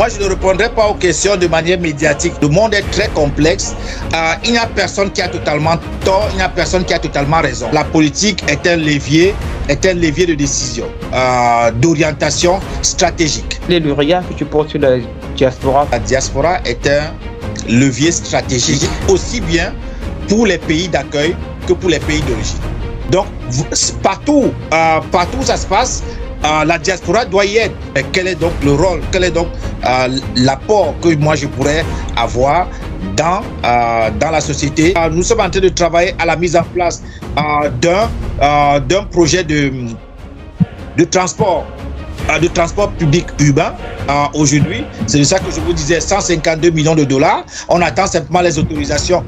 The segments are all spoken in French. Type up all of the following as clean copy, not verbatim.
Moi, je ne répondrai pas aux questions de manière médiatique. Le monde est très complexe. Il n'y a personne qui a totalement tort, il n'y a personne qui a totalement raison. La politique est un levier de décision, d'orientation stratégique. Le regard que tu portes sur la diaspora. La diaspora est un levier stratégique, aussi bien pour les pays d'accueil que pour les pays d'origine. Donc, partout où ça se passe, la diaspora doit y être. Quel est donc le rôle, quel est donc l'apport que moi je pourrais avoir dans la société? Nous sommes en train de travailler à la mise en place d'un projet de transport public urbain. Aujourd'hui, c'est de ça que je vous disais, 152 millions de dollars. On attend simplement les autorisations.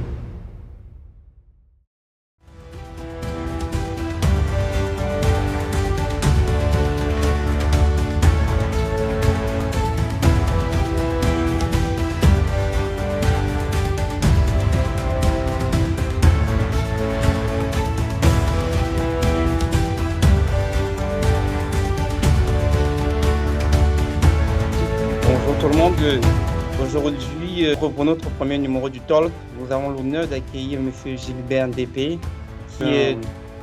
Bonjour tout le monde. Aujourd'hui, pour notre premier numéro du Talk, nous avons l'honneur d'accueillir M. Gilbert Ndépé, qui est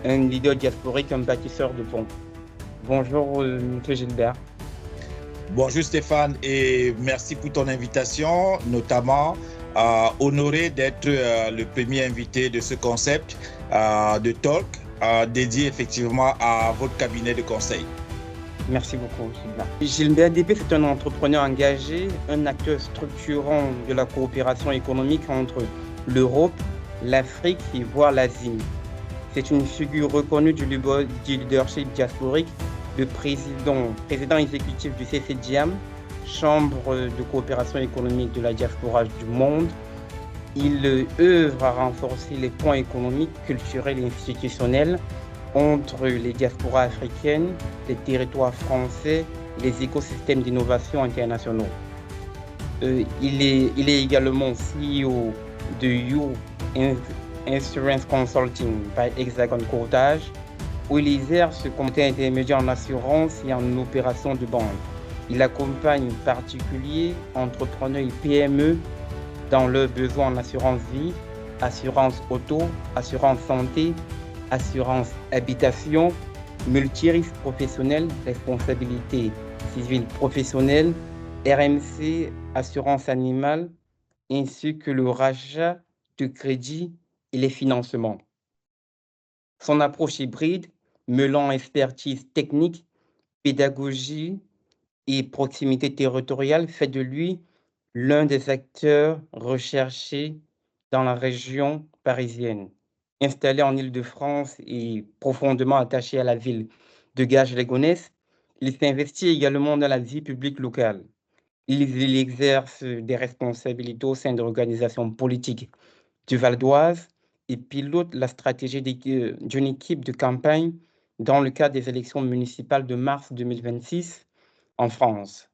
un leader diasporique, un bâtisseur de ponts. Bonjour M. Gilbert. Bonjour Stéphane et merci pour ton invitation, notamment honoré d'être le premier invité de ce concept de Talk dédié effectivement à votre cabinet de conseil. Merci beaucoup, Gilbert. Gilbert Ndépé, c'est un entrepreneur engagé, un acteur structurant de la coopération économique entre l'Europe, l'Afrique et voire l'Asie. C'est une figure reconnue du leadership diasporique, le président exécutif du CCDIAM, Chambre de coopération économique de la diaspora du monde. Il œuvre à renforcer les ponts économiques, culturels et institutionnels entre les diasporas africaines, les territoires français, les écosystèmes d'innovation internationaux. Il est également CEO de You Insurance Consulting by Hexagon Courtage, où il exerce comme intermédiaire en assurance et en opération de banque. Il accompagne particuliers, entrepreneurs et PME dans leurs besoins en assurance vie, assurance auto, assurance santé, assurance habitation, multirisque professionnel, responsabilité civile professionnelle, RMC, assurance animale, ainsi que le rachat de crédit et les financements. Son approche hybride, mêlant expertise technique, pédagogie et proximité territoriale, fait de lui l'un des acteurs recherchés dans la région parisienne. Installé en Île-de-France et profondément attaché à la ville de Garges-les-Gonesse, il s'investit également dans la vie publique locale. Il exerce des responsabilités au sein de l'organisation politique du Val d'Oise et pilote la stratégie d'une équipe de campagne dans le cadre des élections municipales de mars 2026 en France.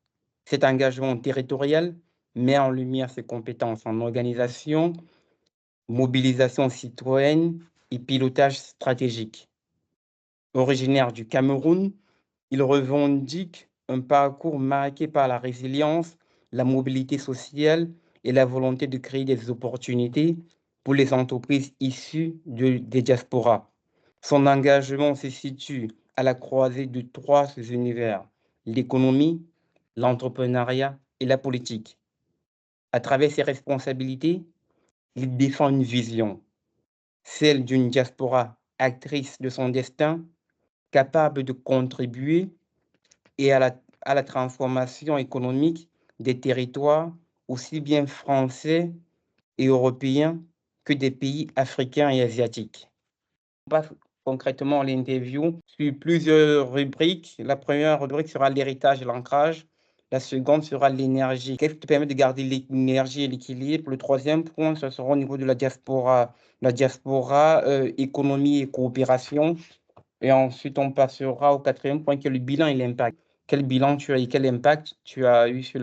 Cet engagement territorial met en lumière ses compétences en organisation, mobilisation citoyenne et pilotage stratégique. Originaire du Cameroun, il revendique un parcours marqué par la résilience, la mobilité sociale et la volonté de créer des opportunités pour les entreprises issues des diasporas. Son engagement se situe à la croisée de trois univers, l'économie, l'entrepreneuriat et la politique. À travers ses responsabilités, il défend une vision, celle d'une diaspora actrice de son destin, capable de contribuer à la transformation économique des territoires, aussi bien français et européens que des pays africains et asiatiques. On passe concrètement à l'interview sur plusieurs rubriques. La première rubrique sera l'héritage et l'ancrage. La seconde sera l'énergie. Qu'est-ce qui te permet de garder l'énergie et l'équilibre? Le troisième point, ce sera au niveau de la diaspora, économie et coopération. Et ensuite, on passera au quatrième point qui est le bilan et l'impact. Quel bilan tu as et quel impact tu as eu sur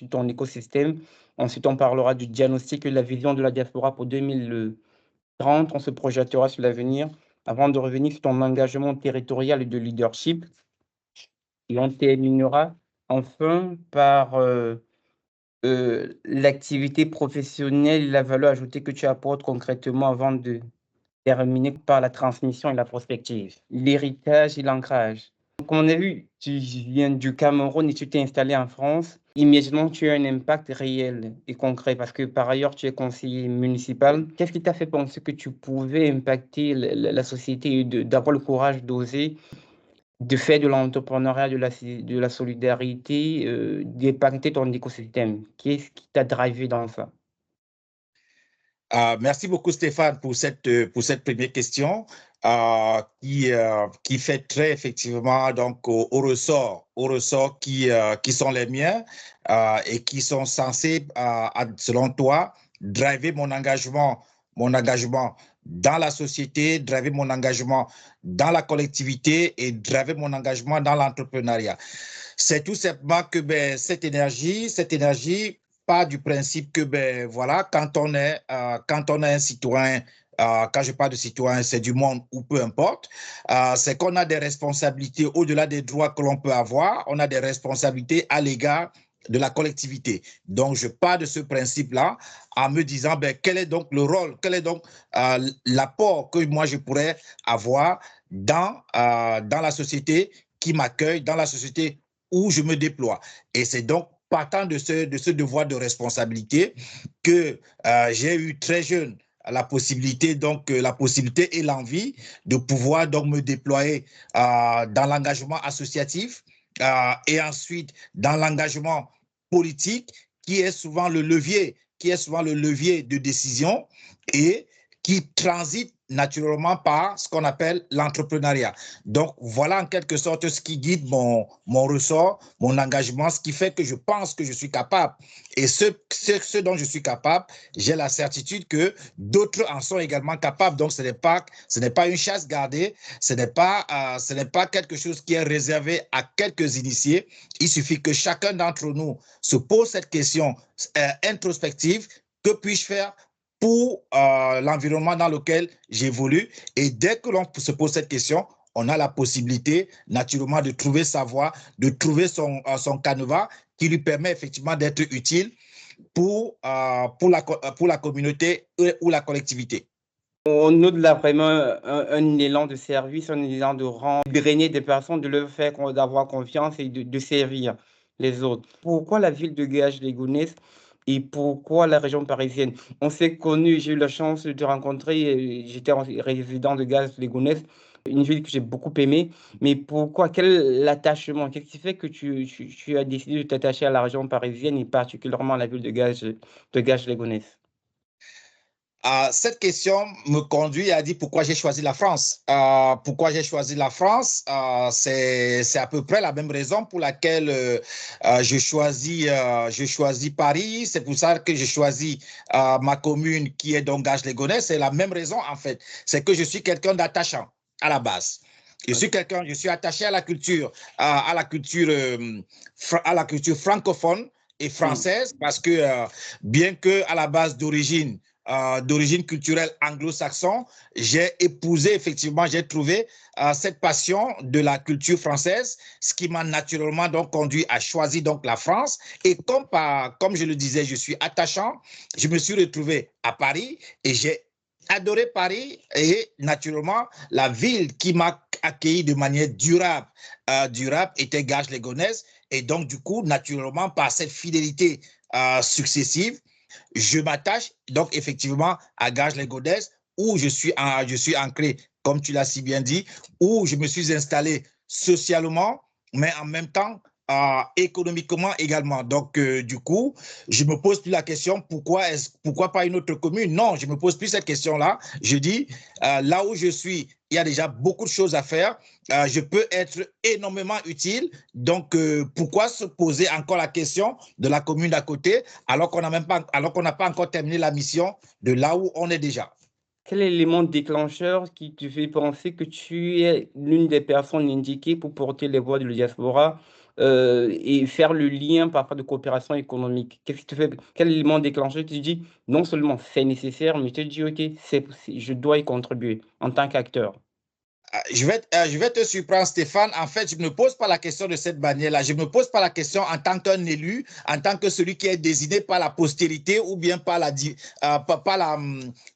ton écosystème? Ensuite, on parlera du diagnostic et de la vision de la diaspora pour 2030. On se projettera sur l'avenir avant de revenir sur ton engagement territorial et de leadership. Et on terminera enfin par l'activité professionnelle et la valeur ajoutée que tu apportes concrètement avant de terminer par la transmission et la prospective, l'héritage et l'ancrage. Comme on a vu, tu viens du Cameroun et tu t'es installé en France. Immédiatement, tu as un impact réel et concret parce que par ailleurs, tu es conseiller municipal. Qu'est-ce qui t'a fait penser que tu pouvais impacter la société et d'avoir le courage d'oser, de faire de l'entrepreneuriat, de la solidarité, d'impacter ton écosystème? Qu'est-ce qui t'a drivé dans ça? Merci beaucoup Stéphane pour cette première question qui fait très effectivement donc au ressort qui sont les miens et qui sont censés selon toi driver mon engagement dans la société, driver mon engagement dans la collectivité et driver mon engagement dans l'entrepreneuriat. C'est tout simplement que cette énergie part du principe que voilà, quand on est un citoyen, quand je parle de citoyen, c'est du monde ou peu importe, c'est qu'on a des responsabilités au-delà des droits que l'on peut avoir, on a des responsabilités à l'égard de la collectivité. Donc, je pars de ce principe-là en me disant quel est donc le rôle, quel est donc l'apport que moi je pourrais avoir dans la société qui m'accueille, dans la société où je me déploie. Et c'est donc partant de ce devoir de responsabilité que j'ai eu très jeune la possibilité et l'envie de pouvoir donc me déployer dans l'engagement associatif et ensuite dans l'engagement politique qui est souvent le levier de décision et qui transite naturellement par ce qu'on appelle l'entrepreneuriat. Donc, voilà en quelque sorte ce qui guide mon ressort, mon engagement, ce qui fait que je pense que je suis capable. Et ce dont je suis capable, j'ai la certitude que d'autres en sont également capables. Donc, ce n'est pas une chasse gardée, ce n'est pas quelque chose qui est réservé à quelques initiés. Il suffit que chacun d'entre nous se pose cette question introspective. Que puis-je faire pour l'environnement dans lequel j'évolue? Et dès que l'on se pose cette question, on a la possibilité naturellement de trouver sa voie, de trouver son canevas qui lui permet effectivement d'être utile pour la communauté ou la collectivité. On note là vraiment un élan de service, un élan de drainer des personnes, de leur faire d'avoir confiance et de servir les autres. Pourquoi la ville de Gage-les-Gonesse et pourquoi la région parisienne? On s'est connus, j'ai eu la chance de te rencontrer, j'étais résident de Gage-les-Gonesse, une ville que j'ai beaucoup aimée, mais pourquoi? Quel est l'attachement? Qu'est-ce qui fait que tu as décidé de t'attacher à la région parisienne et particulièrement à la ville de Gage-les-Gonesse? Cette question me conduit à dire pourquoi j'ai choisi la France. Pourquoi j'ai choisi la France, c'est à peu près la même raison pour laquelle je choisis Paris. C'est pour ça que j'ai choisi ma commune qui est donc Gage-les-Gonesse. C'est la même raison en fait. C'est que je suis quelqu'un d'attachant à la base. Je suis attaché à la culture, à la culture francophone et française parce que bien que à la base d'origine culturelle anglo-saxon, j'ai épousé, effectivement, j'ai trouvé cette passion de la culture française, ce qui m'a naturellement donc conduit à choisir donc la France. Et comme je le disais, je suis attachant, je me suis retrouvé à Paris et j'ai adoré Paris et naturellement la ville qui m'a accueilli de manière durable était Gage-les-Gonesse. Et donc du coup, naturellement, par cette fidélité successive, je m'attache donc effectivement à Gage-les-Gonesse où je suis ancré, comme tu l'as si bien dit, où je me suis installé socialement, mais en même temps économiquement également. Donc, du coup, je me pose plus la question pourquoi pas une autre commune? Non, je me pose plus cette question-là. Je dis, là où je suis, il y a déjà beaucoup de choses à faire. Je peux être énormément utile. Donc, pourquoi se poser encore la question de la commune d'à côté alors qu'on n'a pas encore terminé la mission de là où on est déjà? Quel est l'élément déclencheur qui te fait penser que tu es l'une des personnes indiquées pour porter les voix de la diaspora et faire le lien parfois de coopération économique? Qu'est-ce qui te fait, quel élément déclencheur tu te dis non seulement c'est nécessaire, mais tu te dis ok, je dois y contribuer en tant qu'acteur. Je vais te surprendre, Stéphane. En fait, je ne me pose pas la question de cette manière-là. Je ne me pose pas la question en tant qu'un élu, en tant que celui qui est désigné par la postérité ou bien par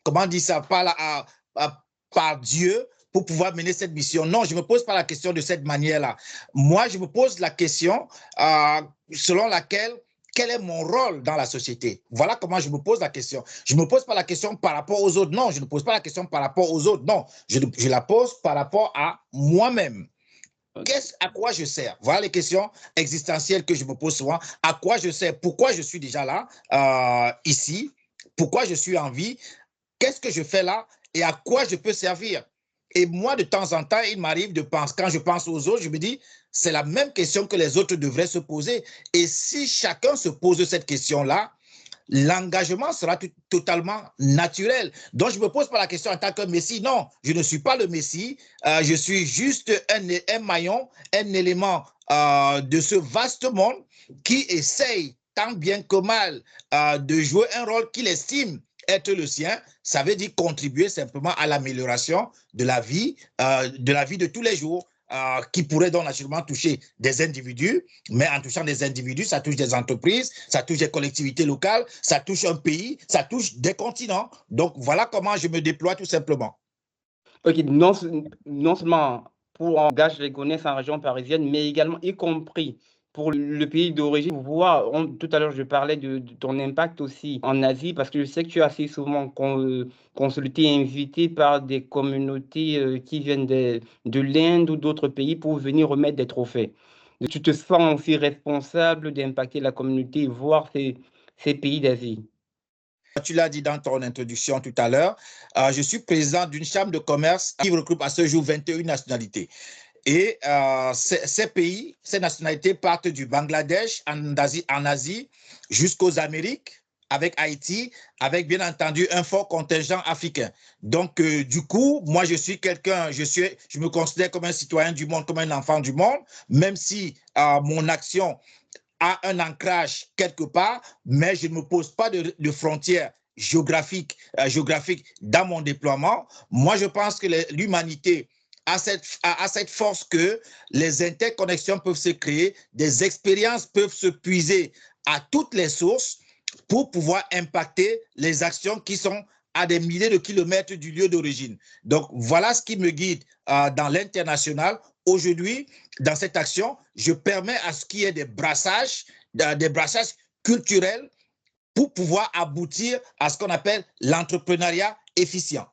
comment on dit ça, par Dieu pour pouvoir mener cette mission. Non, je ne me pose pas la question de cette manière-là. Moi, je me pose la question selon laquelle quel est mon rôle dans la société? Voilà comment je me pose la question. Je ne me pose pas la question par rapport aux autres. Non, je ne pose pas la question par rapport aux autres. Non, je la pose par rapport à moi-même. À quoi je sers? Voilà les questions existentielles que je me pose souvent. À quoi je sers? Pourquoi je suis déjà là, ici? Pourquoi je suis en vie? Qu'est-ce que je fais là? Et à quoi je peux servir? Et moi, de temps en temps, il m'arrive de penser, quand je pense aux autres, je me dis, c'est la même question que les autres devraient se poser. Et si chacun se pose cette question-là, l'engagement sera totalement naturel. Donc, je ne me pose pas la question en tant que Messie. Non, je ne suis pas le Messie. Je suis juste un maillon, un élément de ce vaste monde qui essaye tant bien que mal de jouer un rôle qu'il estime être le sien. Ça veut dire contribuer simplement à l'amélioration de la vie de tous les jours. Qui pourrait donc naturellement toucher des individus, mais en touchant des individus, ça touche des entreprises, ça touche des collectivités locales, ça touche un pays, ça touche des continents. Donc, voilà comment je me déploie tout simplement. Ok, non seulement pour engager les connaissances en région parisienne, mais également, y compris pour le pays d'origine. Tout à l'heure, je parlais de ton impact aussi en Asie, parce que je sais que tu es assez souvent consulté et invité par des communautés qui viennent de l'Inde ou d'autres pays pour venir remettre des trophées. Tu te sens aussi responsable d'impacter la communauté, voire ces pays d'Asie. Tu l'as dit dans ton introduction tout à l'heure, je suis président d'une chambre de commerce qui regroupe à ce jour 21 nationalités. Et ces pays, ces nationalités partent du Bangladesh en Asie jusqu'aux Amériques, avec Haïti, avec bien entendu un fort contingent africain. Donc, du coup, moi, je suis quelqu'un, je me considère comme un citoyen du monde, comme un enfant du monde, même si mon action a un ancrage quelque part, mais je ne me pose pas de frontières géographiques dans mon déploiement. Moi, je pense que l'humanité a cette force que les interconnexions peuvent se créer, des expériences peuvent se puiser à toutes les sources pour pouvoir impacter les actions qui sont à des milliers de kilomètres du lieu d'origine. Donc, voilà ce qui me guide dans l'international. Aujourd'hui, dans cette action, je permets à ce qu'il y ait des brassages culturels pour pouvoir aboutir à ce qu'on appelle l'entrepreneuriat efficient.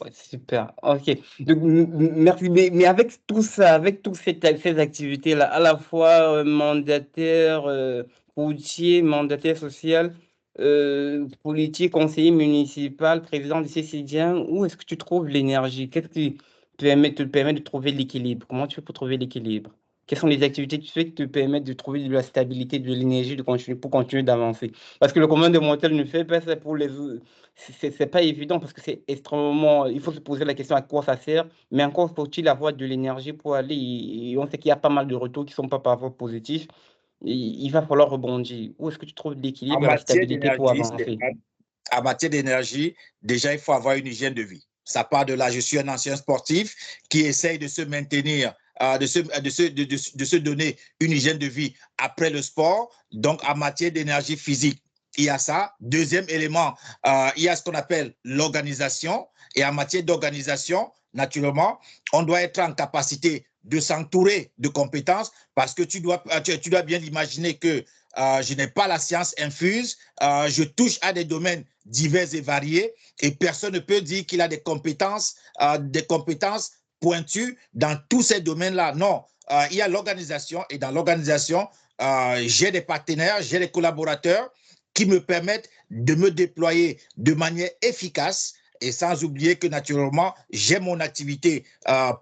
Ouais, super, ok. Donc, merci. Mais avec tout ça, avec toutes ces activités-là, à la fois mandataire routier, mandataire social, politique, conseiller municipal, président du CCDIAN, où est-ce que tu trouves l'énergie? Qu'est-ce qui te permet de trouver l'équilibre? Comment tu fais pour trouver l'équilibre? Quelles sont les activités que tu fais qui te permettent de trouver de la stabilité, de l'énergie pour continuer d'avancer? Parce que le commun des mortels ne fait pas ça pour les autres. C'est pas évident parce que c'est extrêmement. Il faut se poser la question à quoi ça sert, mais encore faut-il avoir de l'énergie pour aller. Et on sait qu'il y a pas mal de retours qui ne sont pas parfois positifs. Et il va falloir rebondir. Où est-ce que tu trouves l'équilibre et la stabilité pour avancer? En matière d'énergie, déjà, il faut avoir une hygiène de vie. Ça part de là. Je suis un ancien sportif qui essaye de se maintenir, de se donner une hygiène de vie après le sport. Donc, en matière d'énergie physique, il y a ça. Deuxième élément, il y a ce qu'on appelle l'organisation. Et en matière d'organisation, naturellement, on doit être en capacité de s'entourer de compétences parce que tu dois bien imaginer que je n'ai pas la science infuse, je touche à des domaines divers et variés et personne ne peut dire qu'il a des compétences pointues dans tous ces domaines-là. Non, il y a l'organisation et dans l'organisation, j'ai des partenaires, j'ai des collaborateurs qui me permettent de me déployer de manière efficace et sans oublier que naturellement, j'ai mon activité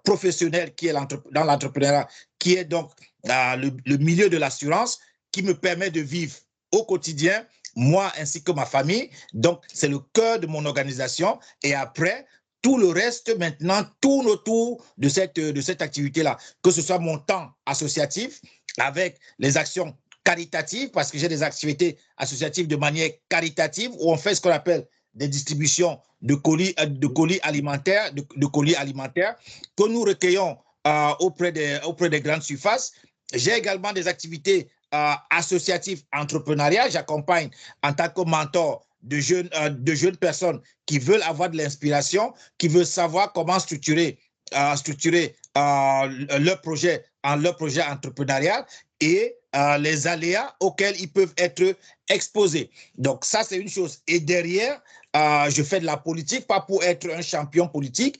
professionnelle qui est dans l'entrepreneuriat, qui est donc le milieu de l'assurance, qui me permet de vivre au quotidien, moi ainsi que ma famille. Donc, c'est le cœur de mon organisation. Et après, tout le reste maintenant tourne autour de cette activité-là, que ce soit mon temps associatif avec les actions caritatives, parce que j'ai des activités associatives de manière caritative où on fait ce qu'on appelle des distributions de colis alimentaires, de colis alimentaires que nous recueillons auprès des grandes surfaces. J'ai également des activités associatives entrepreneuriales. J'accompagne en tant que mentor de jeunes personnes qui veulent avoir de l'inspiration, qui veulent savoir comment structurer leur projet entrepreneurial et les aléas auxquels ils peuvent être exposés. Donc ça, c'est une chose. Et derrière, je fais de la politique, pas pour être un champion politique.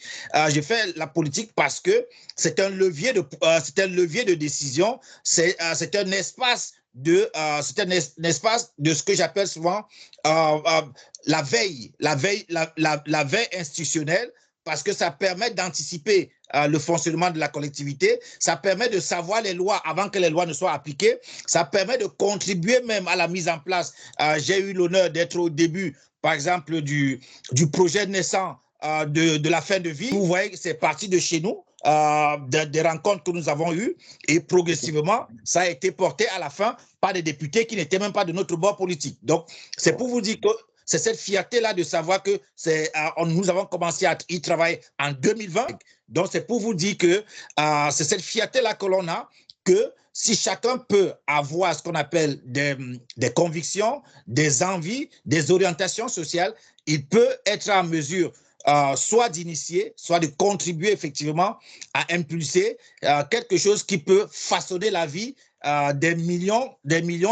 Je fais la politique parce que c'est un levier de décision, c'est un espace de ce que j'appelle souvent la veille institutionnelle, parce que ça permet d'anticiper le fonctionnement de la collectivité, ça permet de savoir les lois avant que les lois ne soient appliquées, ça permet de contribuer même à la mise en place. J'ai eu l'honneur d'être au début, par exemple, du projet naissant de la fin de vie. Vous voyez que c'est parti de chez nous, des rencontres que nous avons eues, et progressivement, ça a été porté à la fin par des députés qui n'étaient même pas de notre bord politique. Donc, c'est pour vous dire que c'est cette fierté-là de savoir que nous avons commencé à y travailler en 2020. Donc, c'est pour vous dire que c'est cette fierté-là que l'on a, que si chacun peut avoir ce qu'on appelle des convictions, des envies, des orientations sociales, il peut être en mesure soit d'initier, soit de contribuer effectivement à impulser quelque chose qui peut façonner la vie des millions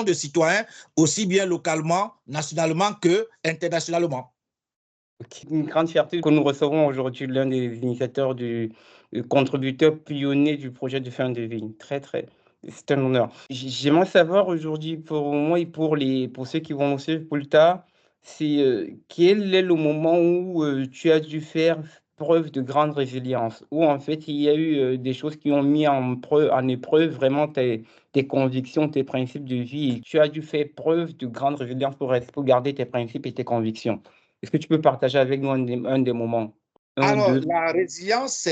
de citoyens, aussi bien localement, nationalement que internationalement. Une grande fierté que nous recevons aujourd'hui l'un des initiateurs du contributeur pionnier du projet de fin de vie. C'est un honneur. J'aimerais savoir aujourd'hui pour moi et pour ceux qui vont nous suivre plus tard, c'est quel est le moment où tu as dû faire preuve de grande résilience, où en fait il y a eu des choses qui ont mis en épreuve vraiment tes convictions, tes principes de vie, et tu as dû faire preuve de grande résilience pour garder tes principes et tes convictions. Est-ce que tu peux partager avec nous un des moments? Alors, la résilience,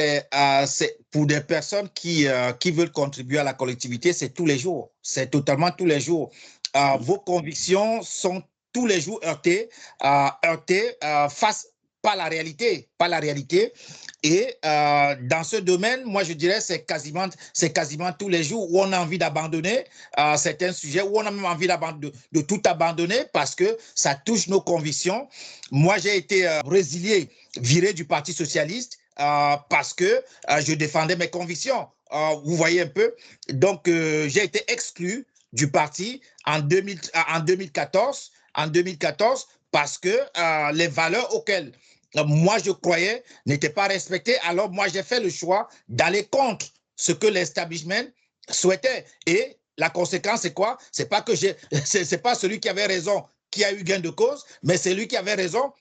c'est pour des personnes qui veulent contribuer à la collectivité, c'est tous les jours. C'est totalement tous les jours. Vos convictions sont tous les jours heurtées face par la réalité. Et dans ce domaine, moi, je dirais c'est quasiment tous les jours où on a envie d'abandonner certains sujets, où on a même envie de tout abandonner parce que ça touche nos convictions. Moi, j'ai été résilié, viré du Parti socialiste parce que je défendais mes convictions. Vous voyez un peu. Donc, j'ai été exclu du parti en 2014 parce que les valeurs auxquelles moi je croyais n'étaient pas respectées. Alors moi j'ai fait le choix d'aller contre ce que l'establishment souhaitait. Et la conséquence c'est quoi? C'est pas celui qui avait raison qui a eu gain de cause, mais c'est lui qui avait raison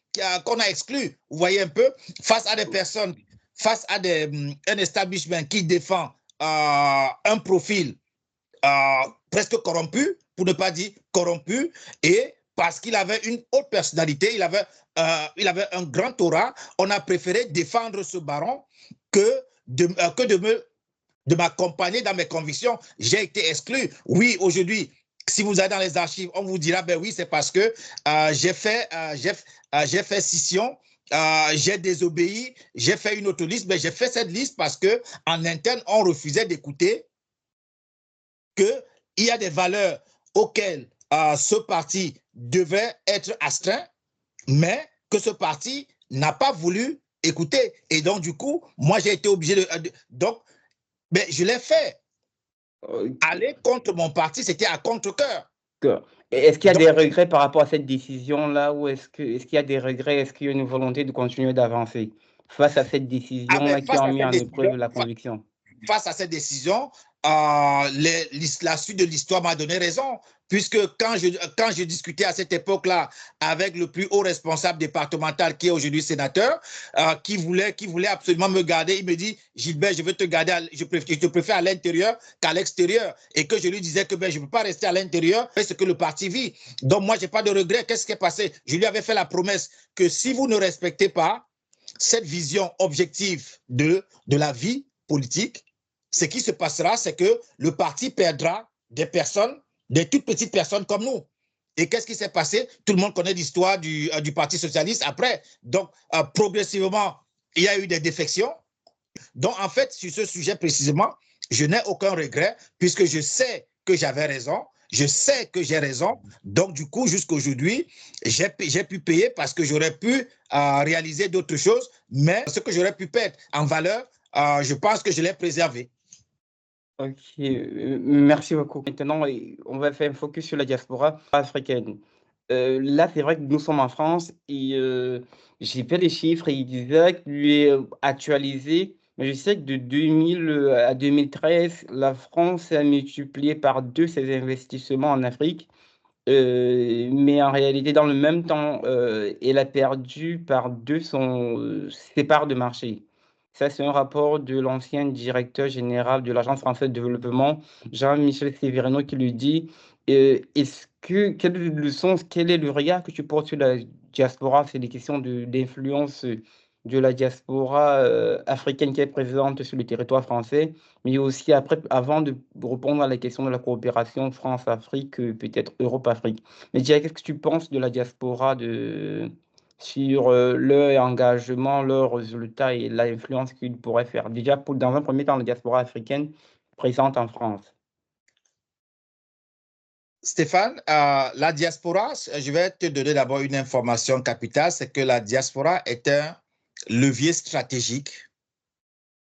qu'on a exclu. Vous voyez un peu, face à des personnes, face à un establishment qui défend un profil presque corrompu, pour ne pas dire corrompu, et parce qu'il avait une haute personnalité, il avait un grand aura, on a préféré défendre ce baron que de m'accompagner dans mes convictions. J'ai été exclu. Oui, aujourd'hui, si vous allez dans les archives, on vous dira, ben oui, c'est parce que j'ai fait scission, j'ai désobéi, j'ai fait une autre liste, mais j'ai fait cette liste parce que en interne, on refusait d'écouter qu'il y a des valeurs auxquelles ce parti devait être astreint, mais que ce parti n'a pas voulu écouter. Et donc, du coup, moi, j'ai été obligé donc, mais je l'ai fait. Aller contre mon parti, c'était à contre-cœur. Est-ce qu'il y a des regrets par rapport à cette décision-là, ou est-ce qu'il y a des regrets, est-ce qu'il y a une volonté de continuer d'avancer face à cette décision-là qui a mis en épreuve la conviction? Face à cette décision, la suite de l'histoire m'a donné raison, puisque quand je discutais à cette époque-là avec le plus haut responsable départemental qui est aujourd'hui sénateur, qui voulait absolument me garder, il me dit « Gilbert, je veux te garder, je te préfère à l'intérieur qu'à l'extérieur ». Et que je lui disais que je ne peux pas rester à l'intérieur, c'est ce que le parti vit. Donc moi, je n'ai pas de regret. Qu'est-ce qui est passé? Je lui avais fait la promesse que si vous ne respectez pas cette vision objective de la vie politique, ce qui se passera, c'est que le parti perdra des personnes, des toutes petites personnes comme nous. Et qu'est-ce qui s'est passé? Tout le monde connaît l'histoire du Parti socialiste après. Donc, progressivement, il y a eu des défections. Donc, en fait, sur ce sujet précisément, je n'ai aucun regret puisque je sais que j'avais raison. Je sais que j'ai raison. Donc, du coup, jusqu'à aujourd'hui, j'ai pu payer parce que j'aurais pu réaliser d'autres choses. Mais ce que j'aurais pu perdre en valeur, je pense que je l'ai préservé. Ok, merci beaucoup. Maintenant, on va faire un focus sur la diaspora africaine. Là, c'est vrai que nous sommes en France et j'ai fait les chiffres et il disait que lui est actualisé, mais je sais que de 2000 à 2013, la France a multiplié par 2 ses investissements en Afrique. Mais en réalité, dans le même temps, elle a perdu par 2 ses parts de marché. Ça, c'est un rapport de l'ancien directeur général de l'Agence française de développement, Jean-Michel Severino, qui le dit. Quelle leçon, quel est le regard que tu portes sur la diaspora? C'est des questions d'influence de la diaspora africaine qui est présente sur le territoire français, mais aussi après, avant de répondre à la question de la coopération France-Afrique, peut-être Europe-Afrique. Mais Dia, qu'est-ce que tu penses de la diaspora sur leur engagement, leurs résultats et l'influence qu'ils pourraient faire? Déjà, dans un premier temps, la diaspora africaine présente en France. Stéphane, la diaspora, je vais te donner d'abord une information capitale, c'est que la diaspora est un levier stratégique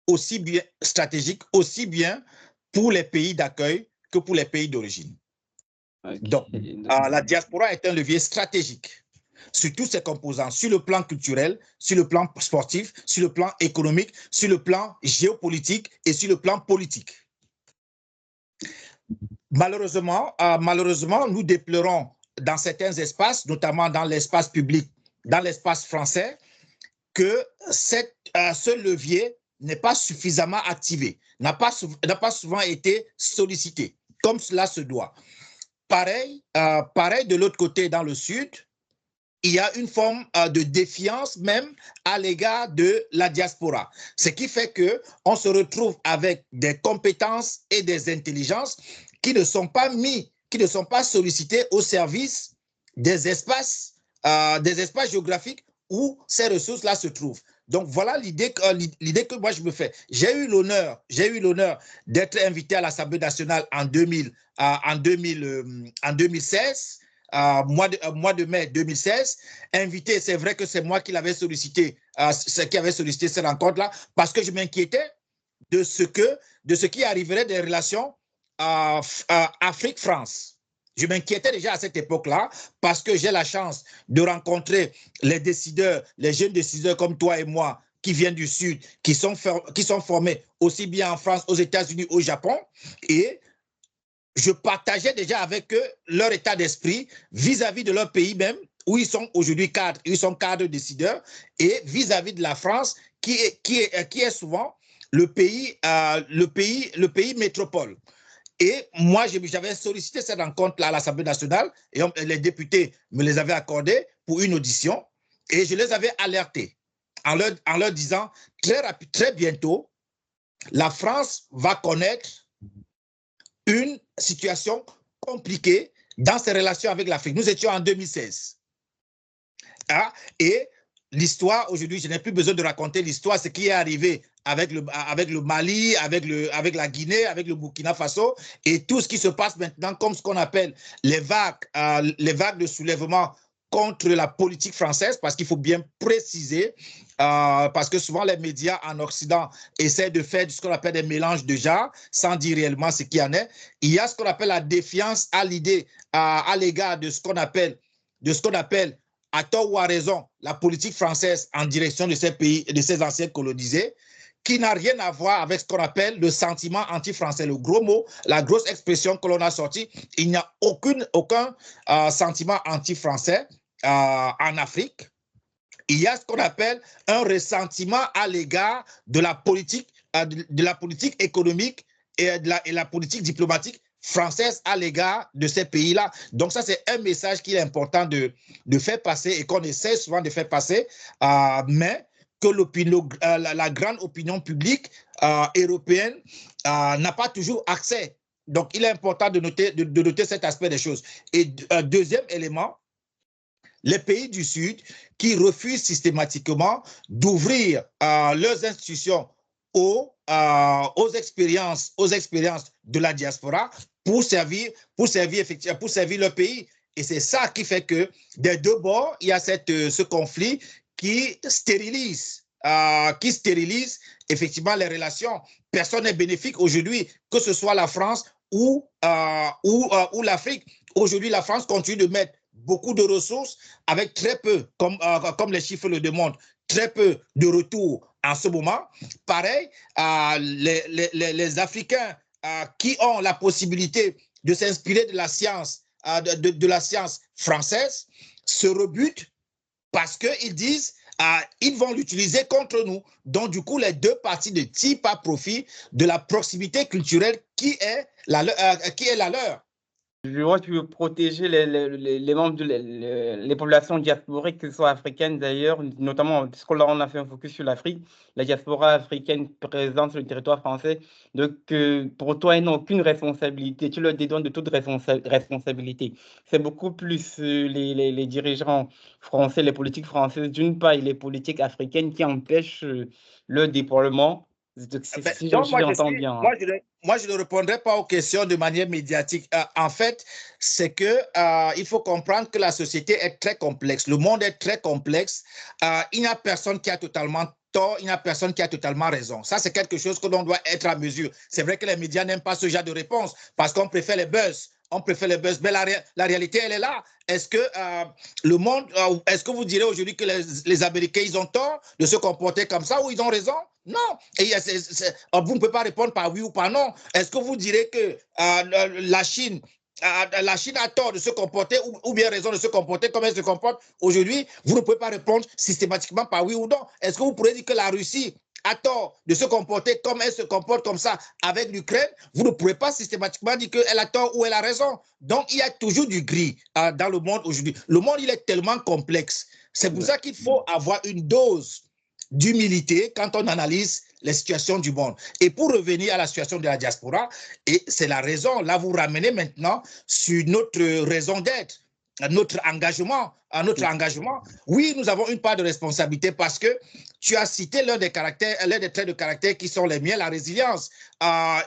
aussi bien pour les pays d'accueil que pour les pays d'origine. Okay. Donc, la diaspora est un levier stratégique sur tous ses composants, sur le plan culturel, sur le plan sportif, sur le plan économique, sur le plan géopolitique et sur le plan politique. Malheureusement, nous déplorons dans certains espaces, notamment dans l'espace public, dans l'espace français, que ce levier n'est pas suffisamment activé, n'a pas souvent été sollicité, comme cela se doit. Pareil de l'autre côté, dans le sud, il y a une forme de défiance même à l'égard de la diaspora. Ce qui fait qu'on se retrouve avec des compétences et des intelligences qui ne sont pas sollicités au service des espaces géographiques où ces ressources-là se trouvent. Donc, voilà l'idée que moi je me fais. J'ai eu l'honneur d'être invité à l'Assemblée nationale en 2016, mois de mai 2016. Invité, c'est vrai que c'est moi qui l'avais sollicité, cette rencontre-là, parce que je m'inquiétais de ce qui arriverait des relations Afrique-France. Je m'inquiétais déjà à cette époque-là parce que j'ai la chance de rencontrer les décideurs, les jeunes décideurs comme toi et moi qui viennent du Sud, qui sont formés aussi bien en France, aux États-Unis, au Japon. Et je partageais déjà avec eux leur état d'esprit vis-à-vis de leur pays même, où ils sont aujourd'hui cadres, ils sont cadres décideurs, et vis-à-vis de la France, qui est souvent le pays métropole. Et moi, j'avais sollicité cette rencontre-là à l'Assemblée nationale et les députés me les avaient accordés pour une audition et je les avais alertés en leur disant très bientôt, la France va connaître une situation compliquée dans ses relations avec l'Afrique. Nous étions en 2016. Et l'histoire, aujourd'hui, je n'ai plus besoin de raconter l'histoire, ce qui est arrivé avec le Mali, avec la Guinée, avec le Burkina Faso, et tout ce qui se passe maintenant comme ce qu'on appelle les vagues de soulèvement contre la politique française, parce qu'il faut bien préciser, parce que souvent les médias en Occident essaient de faire ce qu'on appelle des mélanges de genres, sans dire réellement ce qu'il y en est. Il y a ce qu'on appelle la défiance à l'idée, à l'égard de ce qu'on appelle, à tort ou à raison, la politique française en direction de ces pays, de ces anciens colonisés, qui n'a rien à voir avec ce qu'on appelle le sentiment anti-français. Le gros mot, la grosse expression que l'on a sortie, il n'y a aucun sentiment anti-français en Afrique. Il y a ce qu'on appelle un ressentiment à l'égard de la politique économique et la politique diplomatique française à l'égard de ces pays-là. Donc ça, c'est un message qu'il est important de faire passer et qu'on essaie souvent de faire passer, mais que la grande opinion publique européenne n'a pas toujours accès Donc, il est important de noter cet aspect des choses. Et deuxième élément, les pays du Sud qui refusent systématiquement d'ouvrir leurs institutions aux expériences de la diaspora pour servir leur pays. Et c'est ça qui fait que des deux bords, il y a ce conflit qui stérilise effectivement les relations. Personne n'est bénéfique aujourd'hui, que ce soit la France ou l'Afrique. Aujourd'hui, la France continue de mettre beaucoup de ressources avec très peu, comme les chiffres le demandent, très peu de retour en ce moment. Pareil, les Africains qui ont la possibilité de s'inspirer de la science, de la science française, se rebutent parce qu'ils disent ils vont l'utiliser contre nous. Donc, du coup, les deux parties ne tirent pas profit de la proximité culturelle qui est la leur. Je vois que tu veux protéger les membres les populations diasporiques, que ce soit africaines d'ailleurs, notamment, parce que là, on a fait un focus sur l'Afrique, la diaspora africaine présente sur le territoire français. Donc, pour toi, ils n'ont aucune responsabilité. Tu leur dédouanes de toute responsabilité. C'est beaucoup plus les dirigeants français, les politiques françaises, d'une part, et les politiques africaines qui empêchent le déploiement. Si j'entends bien. Moi, je ne répondrai pas aux questions de manière médiatique. En fait, c'est que il faut comprendre que la société est très complexe. Le monde est très complexe. Il n'y a personne qui a totalement tort, il n'y a personne qui a totalement raison. Ça, c'est quelque chose que l'on doit être à mesure. C'est vrai que les médias n'aiment pas ce genre de réponse parce qu'on préfère les buzz. On préfère les buzz, mais la réalité, elle est là. Est-ce que le monde, est-ce que vous direz aujourd'hui que les Américains, ils ont tort de se comporter comme ça ou ils ont raison? Non. Et vous ne pouvez pas répondre par oui ou par non. Est-ce que vous direz que la Chine a tort de se comporter ou bien raison de se comporter comme elle se comporte aujourd'hui? Vous ne pouvez pas répondre systématiquement par oui ou non. Est-ce que vous pourrez dire que la Russie a tort de se comporter comme elle se comporte comme ça avec l'Ukraine? Vous ne pourrez pas systématiquement dire qu'elle a tort ou elle a raison. Donc, il y a toujours du gris dans le monde aujourd'hui. Le monde, il est tellement complexe. C'est pour ça qu'il faut avoir une dose d'humilité quand on analyse les situations du monde. Et pour revenir à la situation de la diaspora, et c'est la raison, là vous ramenez maintenant sur notre raison d'être, notre engagement. Oui, nous avons une part de responsabilité parce que tu as cité l'un des traits de caractère qui sont les miens, la résilience.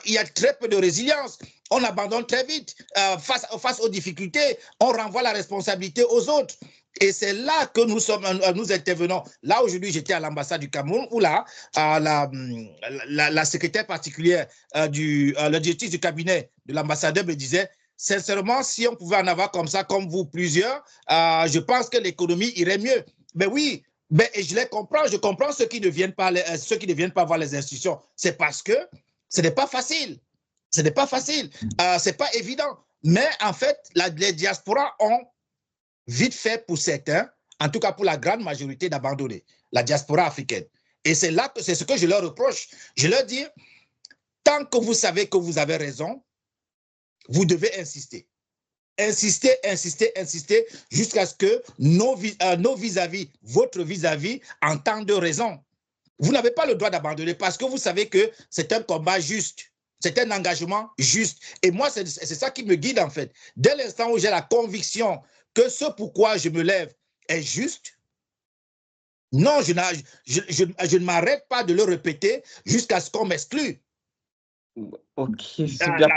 Il y a très peu de résilience. On abandonne très vite face aux difficultés. On renvoie la responsabilité aux autres. Et c'est là que nous intervenons. Là, aujourd'hui, j'étais à l'ambassade du Cameroun où là, la secrétaire particulière le directrice du cabinet de l'ambassadeur me disait, sincèrement, si on pouvait en avoir comme ça, comme vous, plusieurs, je pense que l'économie irait mieux. Mais oui, et je les comprends. Je comprends ceux qui ne viennent pas voir les institutions. C'est parce que ce n'est pas facile. Ce n'est pas facile. C'est pas évident. Mais en fait, les diasporas ont vite fait pour certains, en tout cas pour la grande majorité, d'abandonner la diaspora africaine. Et c'est ce que je leur reproche. Je leur dis, tant que vous savez que vous avez raison, vous devez insister. Insister, insister, insister, jusqu'à ce que nos vis-à-vis, votre vis-à-vis, entendent raison. Vous n'avez pas le droit d'abandonner parce que vous savez que c'est un combat juste. C'est un engagement juste. Et moi, c'est ça qui me guide en fait. Dès l'instant où j'ai la conviction que ce pourquoi je me lève est juste, non, je ne m'arrête pas de le répéter jusqu'à ce qu'on m'exclue. Ok, super. La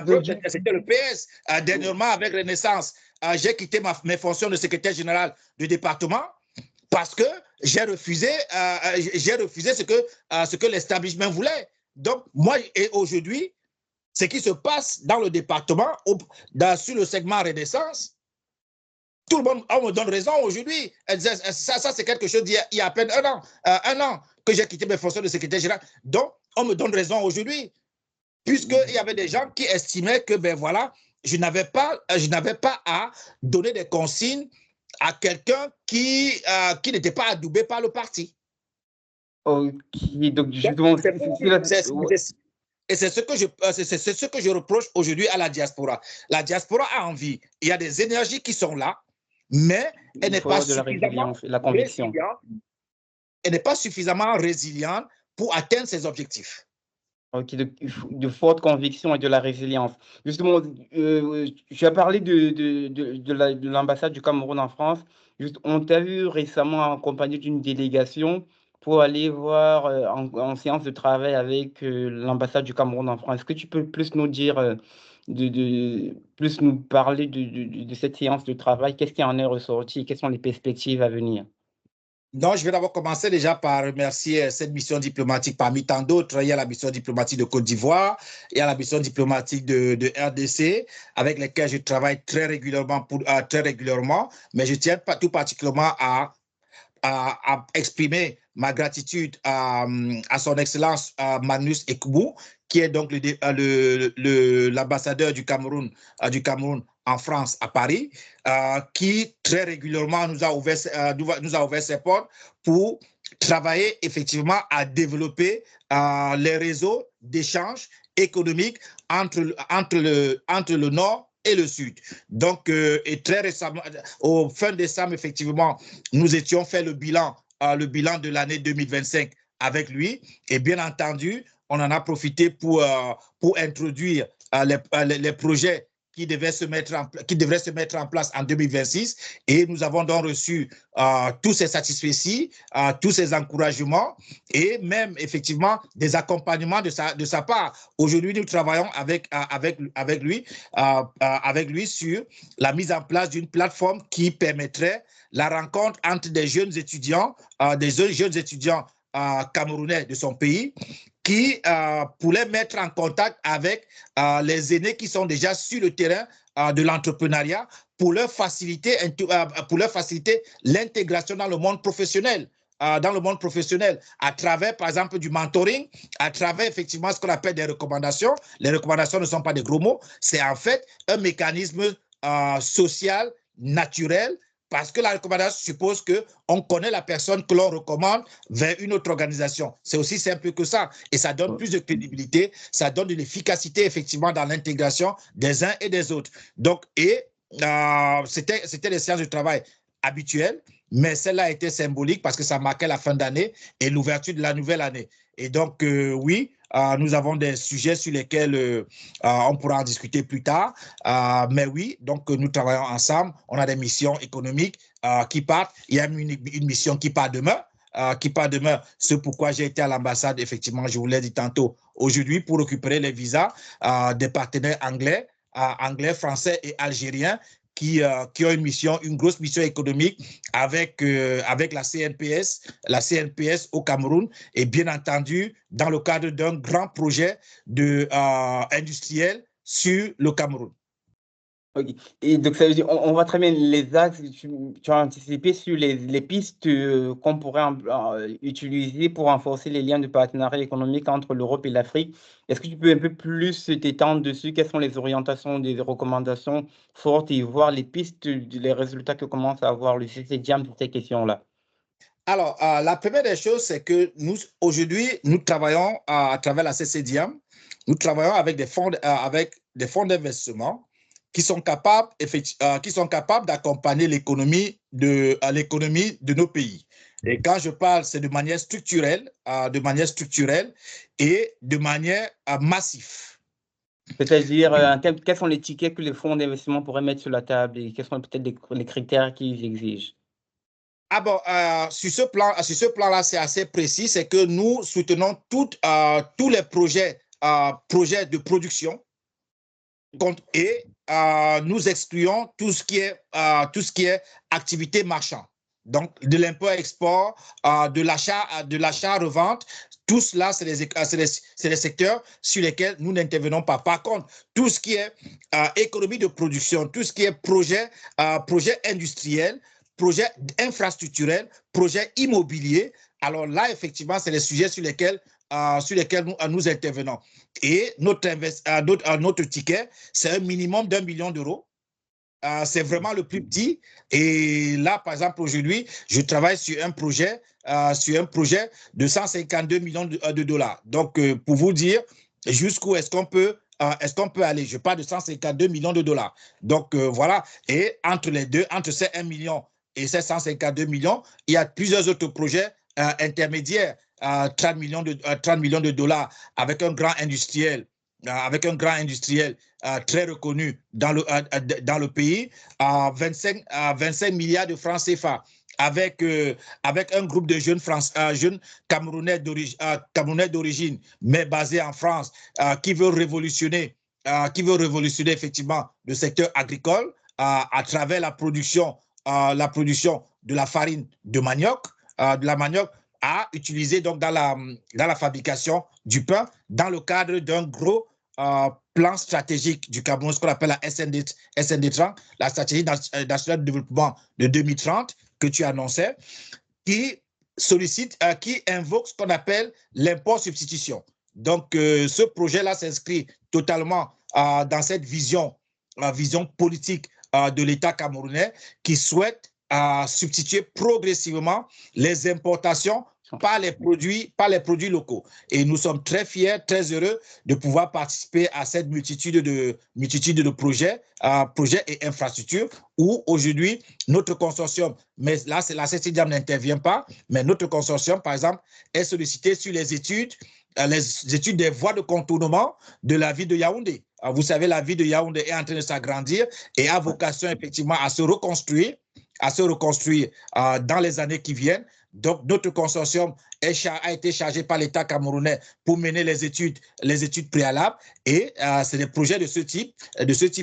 preuve, c'était le PS. Dernièrement, avec Renaissance, j'ai quitté mes fonctions de secrétaire général du département parce que j'ai refusé ce que l'establishment voulait. Donc, moi, et aujourd'hui, ce qui se passe dans le département, sur le segment Renaissance, tout le monde, on me donne raison aujourd'hui. Ça c'est quelque chose d'il y a à peine un an que j'ai quitté mes fonctions de secrétaire général. Donc, on me donne raison aujourd'hui, puisqu'il y avait des gens qui estimaient que, ben voilà, je n'avais pas à donner des consignes à quelqu'un qui n'était pas adoubé par le parti. Ok, donc justement, et c'est ce que je reproche aujourd'hui à la diaspora. La diaspora a envie. Il y a des énergies qui sont là, mais elle n'est pas suffisamment résiliente. Elle n'est pas suffisamment résiliente pour atteindre ses objectifs. Ok, de forte conviction et de la résilience. Justement, tu as parlé de l'ambassade du Cameroun en France. Juste, on t'a vu récemment accompagné d'une délégation pour aller voir en séance de travail avec l'ambassade du Cameroun en France. Est-ce que tu peux plus nous dire, plus nous parler de cette séance de travail? Qu'est-ce qui en est ressorti? Quelles sont les perspectives à venir? Donc, je vais d'abord commencer déjà par remercier cette mission diplomatique parmi tant d'autres. Il y a la mission diplomatique de Côte d'Ivoire, il y a la mission diplomatique de RDC, avec lesquelles je travaille très régulièrement, mais je tiens tout particulièrement à exprimer ma gratitude à son Excellence Magnus Ekbou, qui est donc l'ambassadeur du Cameroun en France, à Paris, qui très régulièrement nous a ouvert ses portes pour travailler effectivement à développer les réseaux d'échange économique entre le Nord et le Sud. Donc, et très récemment, au fin décembre, effectivement, nous étions fait le bilan de l'année 2025 avec lui. Et bien entendu, on en a profité pour introduire les projets qui devraient se mettre en place en 2026. Et nous avons donc reçu tous ces satisfaits, tous ces encouragements et même effectivement des accompagnements de sa part. Aujourd'hui, nous travaillons avec lui sur la mise en place d'une plateforme qui permettrait la rencontre entre des jeunes étudiants, camerounais de son pays, qui pourraient mettre en contact avec les aînés qui sont déjà sur le terrain de l'entrepreneuriat pour leur faciliter l'intégration dans le monde professionnel. À travers, par exemple, du mentoring, à travers, effectivement, ce qu'on appelle des recommandations. Les recommandations ne sont pas des gros mots, c'est en fait un mécanisme social, naturel, parce que la recommandation suppose qu'on connaît la personne que l'on recommande vers une autre organisation. C'est aussi simple que ça. Et ça donne plus de crédibilité, ça donne de l'efficacité, effectivement, dans l'intégration des uns et des autres. Donc, c'était les séances de travail habituelles, mais celle-là a été symbolique parce que ça marquait la fin d'année et l'ouverture de la nouvelle année. Et donc, oui, nous avons des sujets sur lesquels on pourra en discuter plus tard. Mais oui, donc nous travaillons ensemble. On a des missions économiques qui partent. Il y a une mission qui part demain. C'est pourquoi j'ai été à l'ambassade, effectivement, je vous l'ai dit tantôt, aujourd'hui pour récupérer les visas des partenaires anglais, français et algériens qui ont une grosse mission économique avec la CNPS au Cameroun et bien entendu dans le cadre d'un grand projet industriel sur le Cameroun. Okay. Et donc, ça veut dire, on voit très bien les axes, tu as anticipé sur les pistes qu'on pourrait utiliser pour renforcer les liens de partenariat économique entre l'Europe et l'Afrique. Est-ce que tu peux un peu plus t'étendre dessus? Quelles sont les orientations, des recommandations fortes et voir les pistes, les résultats que commence à avoir le CCDIAM sur ces questions-là? Alors, la première des choses, c'est que aujourd'hui, nous travaillons à travers la CCDIAM, nous travaillons avec des fonds d'investissement qui sont capables d'accompagner l'économie de nos pays. Et quand je parle, c'est de manière structurelle et de manière massive. C'est-à-dire, quels sont les tickets que les fonds d'investissement pourraient mettre sur la table et quels sont peut-être les critères qu'ils exigent? Ah bon, sur ce plan-là, c'est assez précis, c'est que nous soutenons tous les projets de production et nous excluons tout ce qui est activité marchande. Donc, de l'import-export, de l'achat-revente, tout cela, c'est les secteurs sur lesquels nous n'intervenons pas. Par contre, tout ce qui est économie de production, tout ce qui est projet industriel, projet infrastructurel, projet immobilier, alors là, effectivement, c'est les sujets sur lesquels nous intervenons. Et notre ticket, c'est un minimum d'1 million d'euros. C'est vraiment le plus petit. Et là, par exemple, aujourd'hui, je travaille sur un projet de 152 millions de dollars. Donc, pour vous dire jusqu'où est-ce qu'on peut aller. Je parle de 152 millions de dollars. Donc, voilà. Et entre les deux, entre ces 1 million et ces 152 millions, il y a plusieurs autres projets intermédiaires 30 millions de dollars avec un grand industriel, très reconnu dans le pays, 25 milliards de francs CFA avec un groupe de jeunes Camerounais d'origine, mais basés en France, qui veut révolutionner effectivement le secteur agricole à travers la production de la farine de la manioc à utiliser donc dans la fabrication du pain dans le cadre d'un gros plan stratégique du Cameroun, ce qu'on appelle la SND30, la stratégie nationale de développement de 2030 que tu annonçais, qui invoque ce qu'on appelle l'import substitution. Donc, ce projet-là s'inscrit totalement dans cette vision politique de l'État camerounais qui souhaite substituer progressivement les importations par les produits locaux. Et nous sommes très fiers, très heureux de pouvoir participer à cette multitude de projets et infrastructures où aujourd'hui notre consortium, mais là la CCDIAM n'intervient pas, mais notre consortium par exemple est sollicité sur les études des voies de contournement de la ville de Yaoundé. Vous savez, la ville de Yaoundé est en train de s'agrandir et a vocation effectivement à se reconstruire dans les années qui viennent. Donc, notre consortium a été chargé par l'État camerounais pour mener les études préalables et c'est des projets de ce type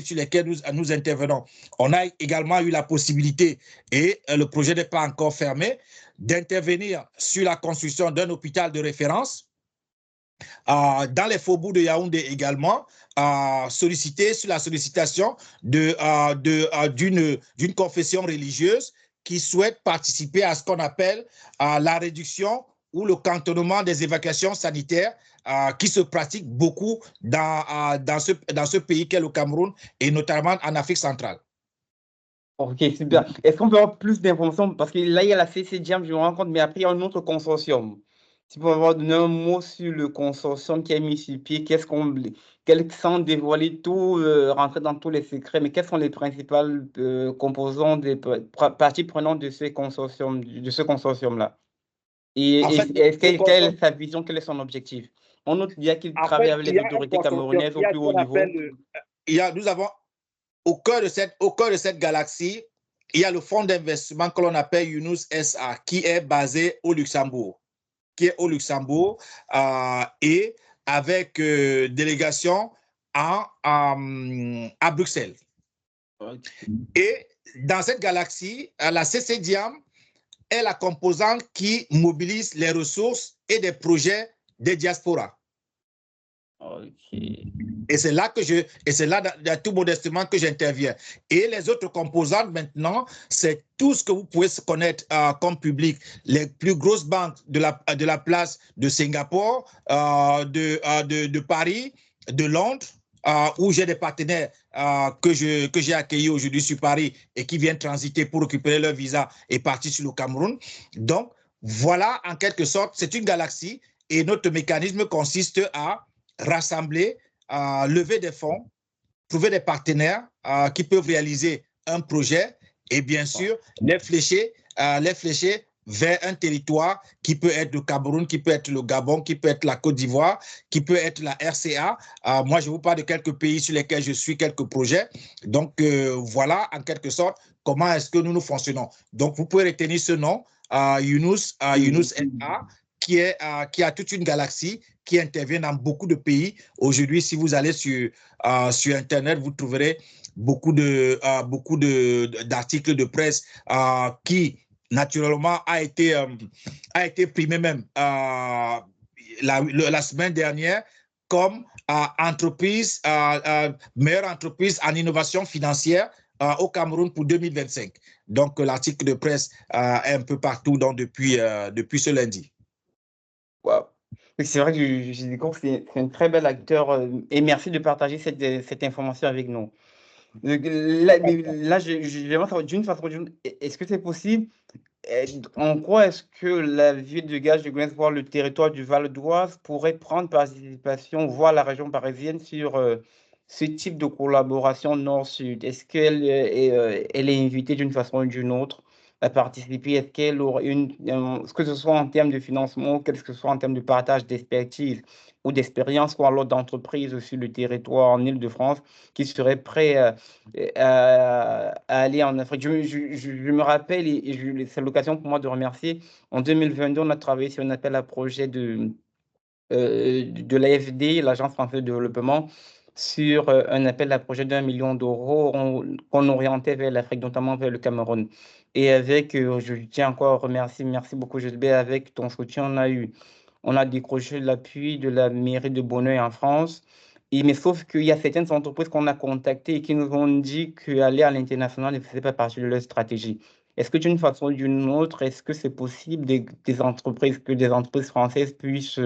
sur lesquels nous intervenons. On a également eu la possibilité, et le projet n'est pas encore fermé, d'intervenir sur la construction d'un hôpital de référence dans les faubourgs de Yaoundé également, sollicité sur la sollicitation d'une confession religieuse qui souhaite participer à ce qu'on appelle la réduction ou le cantonnement des évacuations sanitaires qui se pratiquent beaucoup dans ce pays qu'est le Cameroun et notamment en Afrique centrale. Ok, super. Est-ce qu'on peut avoir plus d'informations? Parce que là, il y a la CCDIAM, je me rends compte, mais après, il y a un autre consortium. Si vous pouvez avoir donné un mot sur le consortium qui a mis sur pied, sans dévoiler tout, rentrer dans tous les secrets, mais quels sont les principales composants des parties prenantes de ce consortium-là? Et quelle est sa vision, quel est son objectif? On note bien qu'il travaille avec les autorités camerounaises au plus haut niveau. Nous avons au cœur de cette galaxie, il y a le fonds d'investissement que l'on appelle Yunus SA, qui est basé au Luxembourg. Et avec délégation à Bruxelles. Okay. Et dans cette galaxie, la CCDIAM est la composante qui mobilise les ressources et des projets des diasporas. Okay. Et c'est là tout modestement que j'interviens. Et les autres composantes maintenant, c'est tout ce que vous pouvez connaître comme public. Les plus grosses banques de la place de Singapour, de Paris, de Londres, où j'ai des partenaires que j'ai accueillis aujourd'hui sur Paris et qui viennent transiter pour récupérer leur visa et partir sur le Cameroun. Donc, voilà, en quelque sorte, c'est une galaxie et notre mécanisme consiste à rassembler, lever des fonds, trouver des partenaires qui peuvent réaliser un projet et bien sûr les flécher vers un territoire qui peut être le Cameroun, qui peut être le Gabon, qui peut être la Côte d'Ivoire, qui peut être la RCA. Moi, je vous parle de quelques pays sur lesquels je suis, quelques projets. Donc, voilà, en quelque sorte, comment est-ce que nous fonctionnons. Donc, vous pouvez retenir ce nom, Yunus SA, qui a toute une galaxie qui intervient dans beaucoup de pays. Aujourd'hui, si vous allez sur Internet, vous trouverez beaucoup d'articles de presse qui, naturellement, a été primé même la semaine dernière comme meilleure entreprise en innovation financière au Cameroun pour 2025. Donc, l'article de presse est un peu partout depuis ce lundi. Wow. C'est vrai que je découvre que c'est un très bel acteur et merci de partager cette information avec nous. Là, j'aimerais savoir d'une façon ou d'une autre, est-ce que c'est possible? En quoi est-ce que la ville de Gage de Goins, voire le territoire du Val d'Oise, pourrait prendre participation, voire la région parisienne, sur ce type de collaboration nord-sud? Est-ce qu'elle elle est invitée d'une façon ou d'une autre à participer? Est-ce qu'elle aurait que ce soit en termes de financement, que ce soit en termes de partage d'expertise ou d'expérience, ou alors d'entreprises sur le territoire en Île-de-France qui seraient prêts à aller en Afrique? Je me rappelle, et c'est l'occasion pour moi de remercier. En 2022, on a travaillé sur un appel à projet de l'AFD, l'Agence française de développement, sur un appel à projet d'1 million d'euros qu'on orientait vers l'Afrique, notamment vers le Cameroun. Et avec, je tiens encore à remercier, merci beaucoup Gilbert, avec ton soutien, on a décroché l'appui de la mairie de Bonneuil en France. Mais sauf qu'il y a certaines entreprises qu'on a contactées et qui nous ont dit qu'aller à l'international ne faisait pas partie de leur stratégie. Est-ce que d'une façon ou d'une autre, est-ce que c'est possible que des entreprises françaises puissent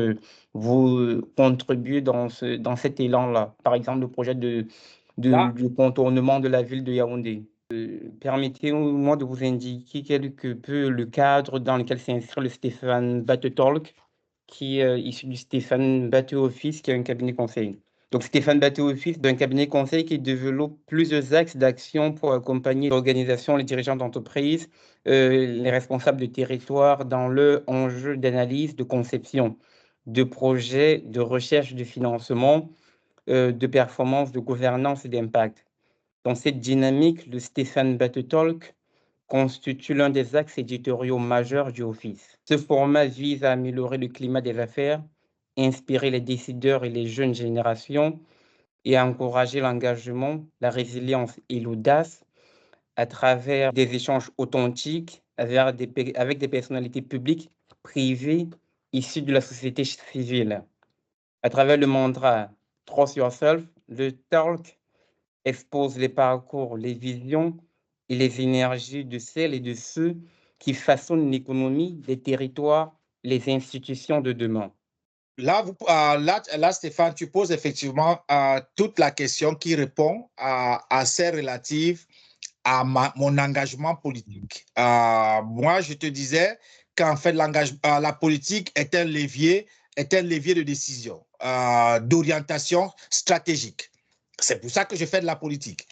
vous contribuer dans cet élan-là? Par exemple, le projet du contournement de la ville de Yaoundé. Permettez-moi de vous indiquer quelque peu le cadre dans lequel s'inscrit le Stéphane Batte Talk, qui est issu du Stéphane Batte Office, qui est un cabinet conseil. Donc, Stéphane Batte Office, d'un cabinet conseil qui développe plusieurs axes d'action pour accompagner l'organisation, les dirigeants d'entreprise, les responsables de territoire dans leur enjeu d'analyse, de conception, de projets, de recherche de financement, de performance, de gouvernance et d'impact. Dans cette dynamique, le Stéphane Batte Talk constitue l'un des axes éditoriaux majeurs du Office. Ce format vise à améliorer le climat des affaires, inspirer les décideurs et les jeunes générations et à encourager l'engagement, la résilience et l'audace à travers des échanges authentiques avec des personnalités publiques, privées, issues de la société civile. À travers le mantra « Trust Yourself », le talk expose les parcours, les visions et les énergies de celles et de ceux qui façonnent l'économie, les territoires, les institutions de demain. Là, Stéphane, tu poses effectivement toute la question qui répond à celle relative à mon engagement politique. Moi, je te disais qu'en fait, la politique est un levier de décision, d'orientation stratégique. C'est pour ça que je fais de la politique,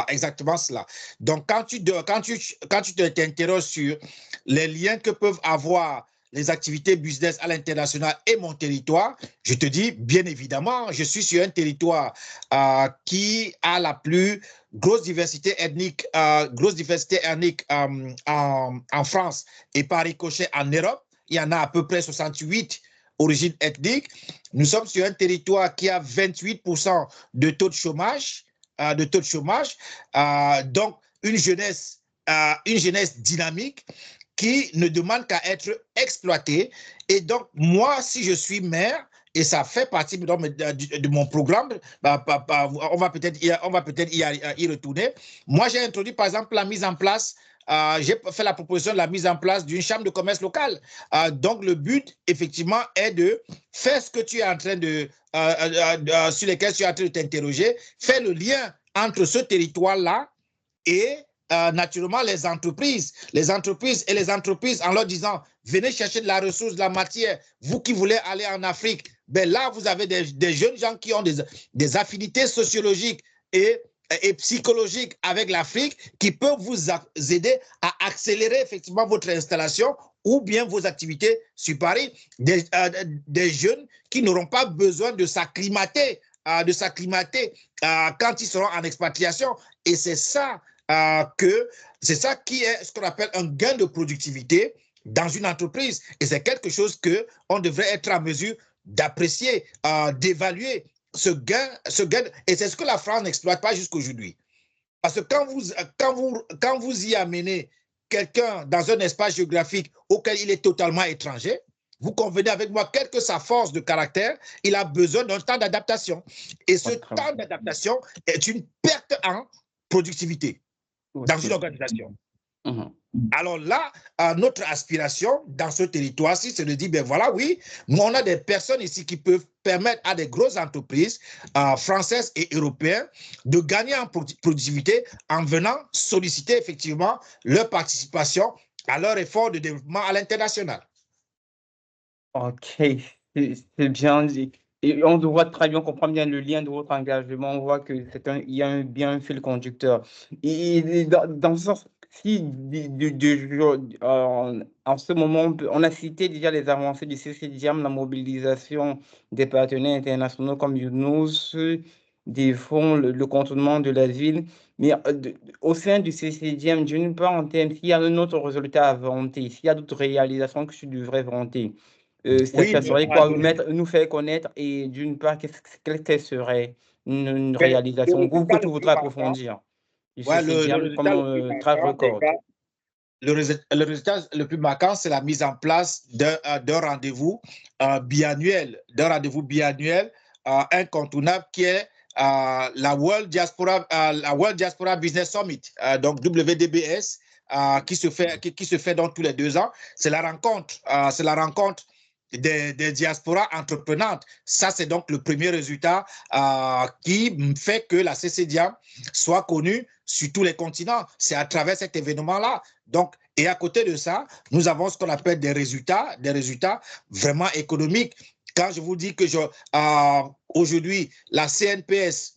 exactement cela. Donc, quand tu t'interroges sur les liens que peuvent avoir les activités business à l'international et mon territoire, je te dis, bien évidemment, je suis sur un territoire qui a la plus grosse diversité ethnique en France et par ricochet en Europe. Il y en a à peu près 68 origines ethniques. Nous sommes sur un territoire qui a 28% de taux de chômage, donc une jeunesse dynamique qui ne demande qu'à être exploitée. Et donc, moi, si je suis maire, et ça fait partie de mon programme, on va peut-être y retourner. Moi, j'ai introduit, par exemple, la mise en place, j'ai fait la proposition de la mise en place d'une chambre de commerce locale. Donc, le but, effectivement, est de faire ce que tu es en train sur lesquels tu es en train de t'interroger, faire le lien entre ce territoire-là et naturellement les entreprises en leur disant venez chercher de la ressource, de la matière, vous qui voulez aller en Afrique, ben là vous avez des jeunes gens qui ont des affinités sociologiques et psychologiques avec l'Afrique qui peuvent vous aider à accélérer effectivement votre installation ou bien vos activités sur Paris, des jeunes qui n'auront pas besoin de s'acclimater quand ils seront en expatriation. Et c'est ça qui est ce qu'on appelle un gain de productivité dans une entreprise. Et c'est quelque chose qu'on devrait être en mesure d'apprécier, d'évaluer ce gain. Et c'est ce que la France n'exploite pas jusqu'aujourd'hui. Parce que quand vous y amenez quelqu'un dans un espace géographique auquel il est totalement étranger, vous convenez avec moi, quelle que sa force de caractère, il a besoin d'un temps d'adaptation. Et ce temps d'adaptation est une perte en productivité dans une organisation. Alors là, notre aspiration dans ce territoire-ci, c'est de dire, ben voilà, oui, nous, on a des personnes ici qui peuvent permettre à des grosses entreprises françaises et européennes de gagner en productivité en venant solliciter effectivement leur participation à leur effort de développement à l'international. Ok, c'est bien dit. Et on voit très bien, on comprend bien le lien de votre engagement. On voit que il y a bien un fil conducteur. Et dans ce sens, si en ce moment, on a cité déjà les avancées du CCDIAM, la mobilisation des partenaires internationaux comme Younous, des fonds, le contournement de la ville, mais au sein du CCDIAM, d'une part, en termes, s'il y a un autre résultat à vanter, s'il y a d'autres réalisations que tu devrais vanter, Oui, ça serait quoi, nous faire connaître et d'une part, quelle serait une mais le réalisation ou que résultat tu le plus voudrais marquant, approfondir du ouais, le CCDIAM résultat le plus comme track marquant, record? déjà, le résultat le plus marquant, c'est la mise en place d'un rendez-vous biannuel incontournable qui est la World Diaspora Business Summit, donc WDBS, qui se fait donc tous les 2 ans. C'est la rencontre des diasporas entreprenantes. Ça, c'est donc le premier résultat qui fait que la CCDIAM soit connue sur tous les continents. C'est à travers cet événement-là. Donc, et à côté de ça, nous avons ce qu'on appelle des résultats vraiment économiques. Quand je vous dis que aujourd'hui, la CNPS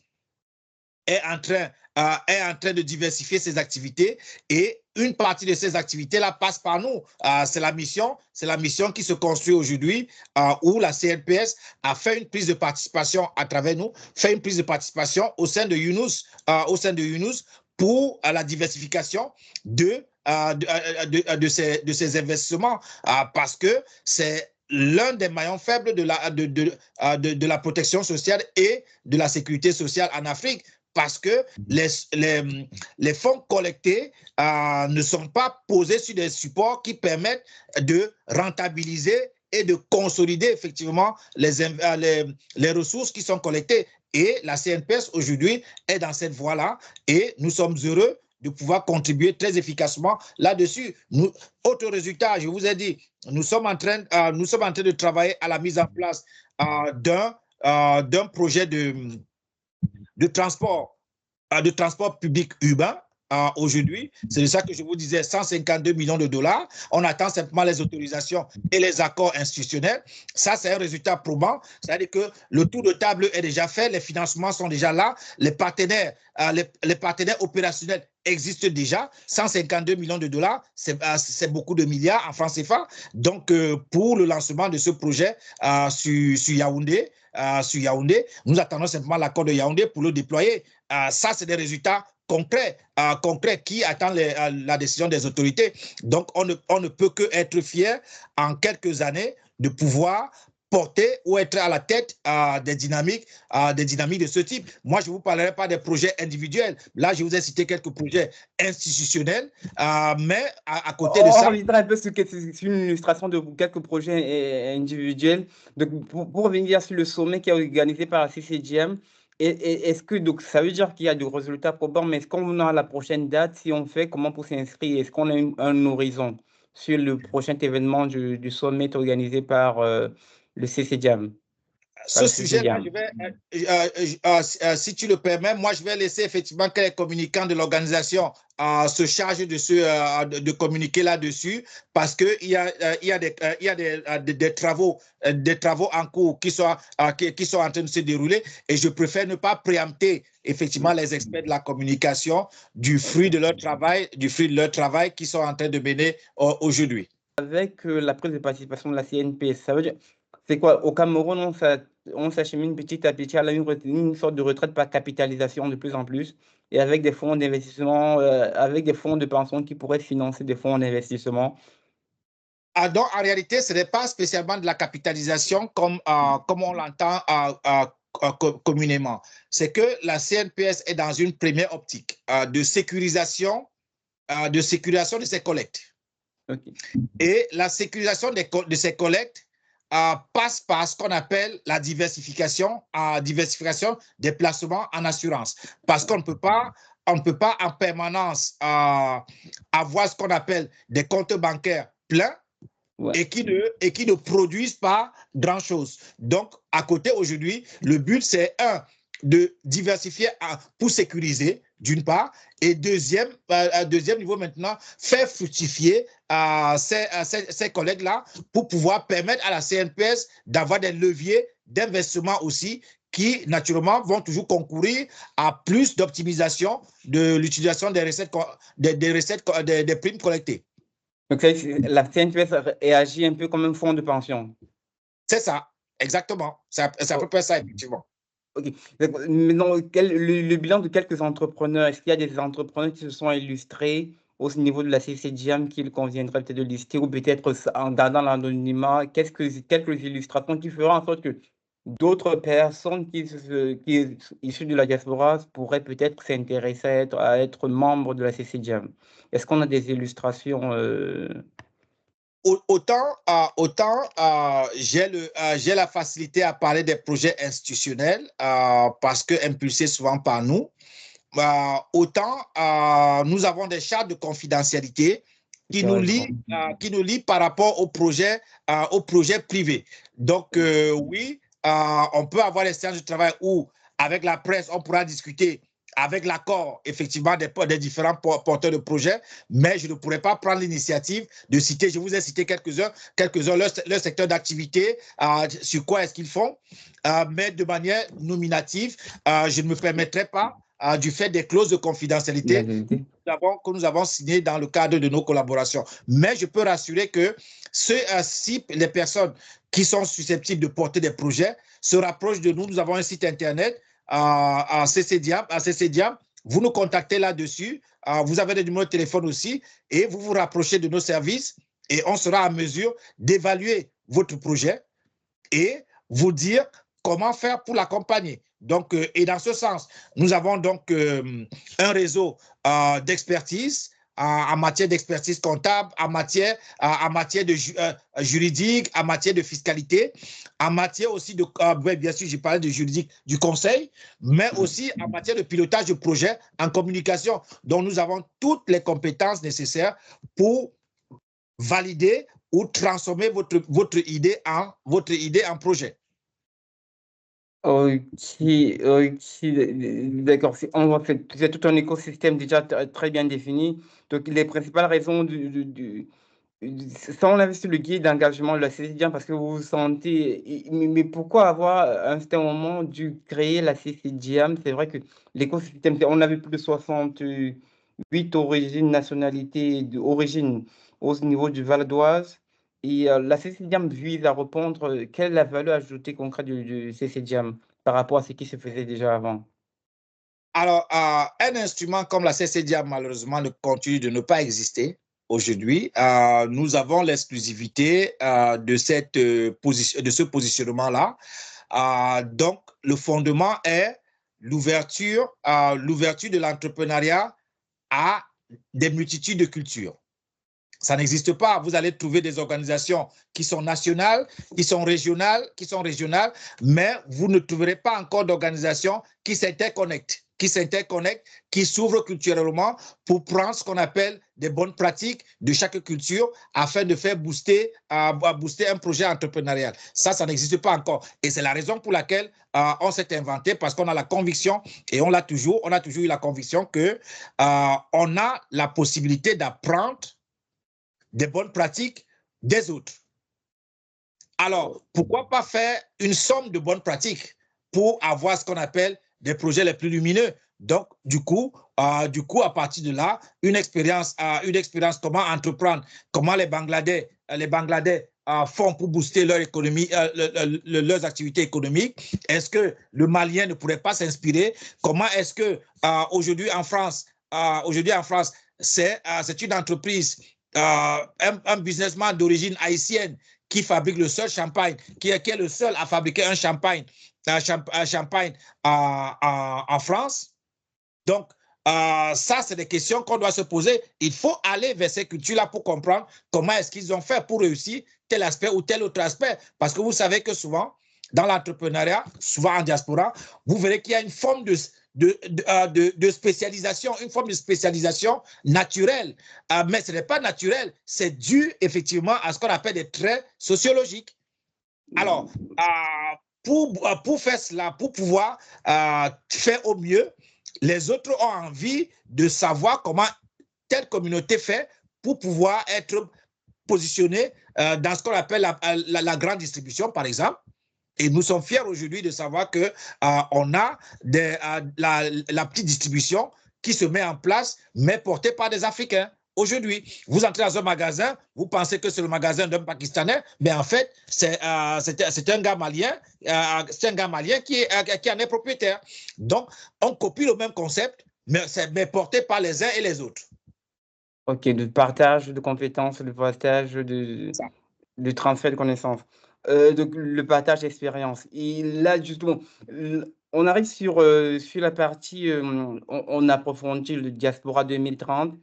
est en train de diversifier ses activités et une partie de ces activités-là passe par nous. C'est la mission qui se construit aujourd'hui où la CNPS a fait une prise de participation à travers nous, fait une prise de participation au sein de Younous, pour la diversification de ces investissements parce que c'est l'un des maillons faibles de la protection sociale et de la sécurité sociale en Afrique parce que les fonds collectés ne sont pas posés sur des supports qui permettent de rentabiliser et de consolider effectivement les ressources qui sont collectées. Et la CNPS aujourd'hui est dans cette voie-là et nous sommes heureux de pouvoir contribuer très efficacement là-dessus. Autre résultat, je vous ai dit, nous sommes en train de travailler à la mise en place d'un projet de transport public urbain. Aujourd'hui, c'est de ça que je vous disais, 152 millions de dollars. On attend simplement les autorisations et les accords institutionnels. Ça, c'est un résultat probant. C'est-à-dire que le tour de table est déjà fait, les financements sont déjà là, les partenaires opérationnels existent déjà. 152 millions de dollars, c'est beaucoup de milliards en francs CFA. Donc, pour le lancement de ce projet sur Yaoundé, nous attendons simplement l'accord de Yaoundé pour le déployer. Ça, c'est des résultats concrets qui attendent la décision des autorités. Donc, on ne peut que être fier en quelques années de pouvoir porter ou être à la tête des dynamiques de ce type. Moi, je ne vous parlerai pas des projets individuels. Là, je vous ai cité quelques projets institutionnels, mais à côté de ça... On reviendra un peu sur une illustration de quelques projets individuels. Donc, pour revenir sur le sommet qui est organisé par la CCDIAM, est-ce que donc, ça veut dire qu'il y a des résultats probants, mais est-ce qu'on a la prochaine date? Si on fait, comment pour s'inscrire? Est-ce qu'on a un horizon sur le prochain événement du sommet organisé par le CCDIAM? Ce sujet-là, si tu le permets, moi, je vais laisser effectivement que les communicants de l'organisation se chargent de communiquer là-dessus parce qu'il y a des travaux en cours qui sont en train de se dérouler et je préfère ne pas préempter effectivement les experts de la communication du fruit de leur travail qui sont en train de mener aujourd'hui. Avec la prise de participation de la CNPS, ça veut dire, c'est quoi? Au Cameroun, on s'achemine petit à petit à une sorte de retraite par capitalisation de plus en plus, et avec des fonds d'investissement, avec des fonds de pension qui pourraient financer des fonds d'investissement. Donc, en réalité, ce n'est pas spécialement de la capitalisation comme on l'entend communément. C'est que la CNPS est dans une première optique de sécurisation de ses collectes. Okay. Et la sécurisation de ces collectes passe par ce qu'on appelle la diversification des placements en assurance. Parce qu'on ne peut pas en permanence avoir ce qu'on appelle des comptes bancaires pleins et qui ne produisent pas grand-chose. Donc, à côté, aujourd'hui, le but, c'est de diversifier pour sécuriser, d'une part, et deuxième niveau maintenant, faire fructifier ces collègues-là pour pouvoir permettre à la CNPS d'avoir des leviers d'investissement aussi qui, naturellement, vont toujours concourir à plus d'optimisation de l'utilisation des des primes collectées. Donc, la CNPS agit un peu comme un fonds de pension. C'est ça, exactement. C'est à peu près ça, effectivement. Ok. Maintenant, le bilan de quelques entrepreneurs, est-ce qu'il y a des entrepreneurs qui se sont illustrés au niveau de la CCGM qu'il conviendrait peut-être de lister, ou peut-être en gardant l'anonymat, quelques illustrations qui feront en sorte que d'autres personnes qui issues de la diaspora pourraient peut-être s'intéresser à être membres de la CCGM. Est-ce qu'on a des illustrations Autant j'ai la facilité à parler des projets institutionnels parce que impulsés souvent par nous, autant nous avons des chartes de confidentialité qui nous lient par rapport aux projets privés. Donc, oui, on peut avoir des séances de travail où, avec la presse, on pourra discuter avec l'accord, effectivement, des différents porteurs de projets, mais je ne pourrais pas prendre l'initiative de citer, je vous ai cité quelques-uns, leur secteur d'activité, sur quoi est-ce qu'ils font, mais de manière nominative, je ne me permettrai pas, du fait des clauses de confidentialité que nous avons signées dans le cadre de nos collaborations. Mais je peux rassurer que si les personnes qui sont susceptibles de porter des projets se rapprochent de nous, nous avons un site internet, à CCDiam, vous nous contactez là-dessus, vous avez des numéros de téléphone aussi, et vous vous rapprochez de nos services, et on sera à mesure d'évaluer votre projet et vous dire comment faire pour l'accompagner. Donc, et dans ce sens, nous avons donc un réseau d'expertise en matière d'expertise comptable, en matière de juridique, en matière de fiscalité, en matière aussi de, bien sûr, j'ai parlé de juridique, du conseil, mais aussi en matière de pilotage de projet, en communication, dont nous avons toutes les compétences nécessaires pour valider ou transformer votre idée en projet. Ok, d'accord. C'est tout un écosystème déjà très bien défini. Donc, les principales raisons ça, on l'a vu sur le guide d'engagement de la CCDiam parce que vous vous sentez. Mais pourquoi avoir à un certain moment dû créer la CCDiam? C'est vrai que l'écosystème, on avait plus de 68 origines, nationalités d'origine au niveau du Val d'Oise. Et la CCDiam vise à répondre, quelle est la valeur ajoutée concrète du CCDiam par rapport à ce qui se faisait déjà avant? Alors, un instrument comme la CCDiam, malheureusement, ne continue de ne pas exister aujourd'hui. Nous avons l'exclusivité de ce positionnement-là. Donc, le fondement est l'ouverture de l'entrepreneuriat à des multitudes de cultures. Ça n'existe pas. Vous allez trouver des organisations qui sont nationales, qui sont régionales, mais vous ne trouverez pas encore d'organisations qui s'interconnectent, qui s'ouvrent culturellement pour prendre ce qu'on appelle des bonnes pratiques de chaque culture afin de faire booster un projet entrepreneurial. Ça n'existe pas encore. Et c'est la raison pour laquelle on s'est inventé, parce qu'on a la conviction, et on a toujours eu la conviction que on a la possibilité d'apprendre des bonnes pratiques des autres. Alors, pourquoi pas faire une somme de bonnes pratiques pour avoir ce qu'on appelle des projets les plus lumineux? Donc, du coup, à partir de là, une expérience comment entreprendre, comment les Bangladais font pour booster leur économie, leurs activités économiques. Est-ce que le Malien ne pourrait pas s'inspirer? Comment est-ce que aujourd'hui en France, c'est une entreprise, un businessman d'origine haïtienne qui fabrique le seul champagne, qui est le seul à fabriquer un champagne en France. Donc, ça, c'est des questions qu'on doit se poser. Il faut aller vers ces cultures-là pour comprendre comment est-ce qu'ils ont fait pour réussir tel aspect ou tel autre aspect. Parce que vous savez que souvent, dans l'entrepreneuriat, souvent en diaspora, vous verrez qu'il y a une forme de spécialisation, une forme de spécialisation naturelle. Mais ce n'est pas naturel, c'est dû effectivement à ce qu'on appelle des traits sociologiques. Alors, pour faire cela, pour pouvoir faire au mieux, les autres ont envie de savoir comment telle communauté fait pour pouvoir être positionnée dans ce qu'on appelle la grande distribution, par exemple. Et nous sommes fiers aujourd'hui de savoir qu'on a la petite distribution qui se met en place, mais portée par des Africains. Aujourd'hui, vous entrez dans un magasin, vous pensez que c'est le magasin d'un Pakistanais, mais en fait, c'est un gars malien, qui en est propriétaire. Donc, on copie le même concept, mais porté par les uns et les autres. Ok, de partage de compétences, de partage de transfert de connaissances, donc le partage d'expérience. Et là, justement, on arrive sur la partie, on approfondit le Diaspora 2030.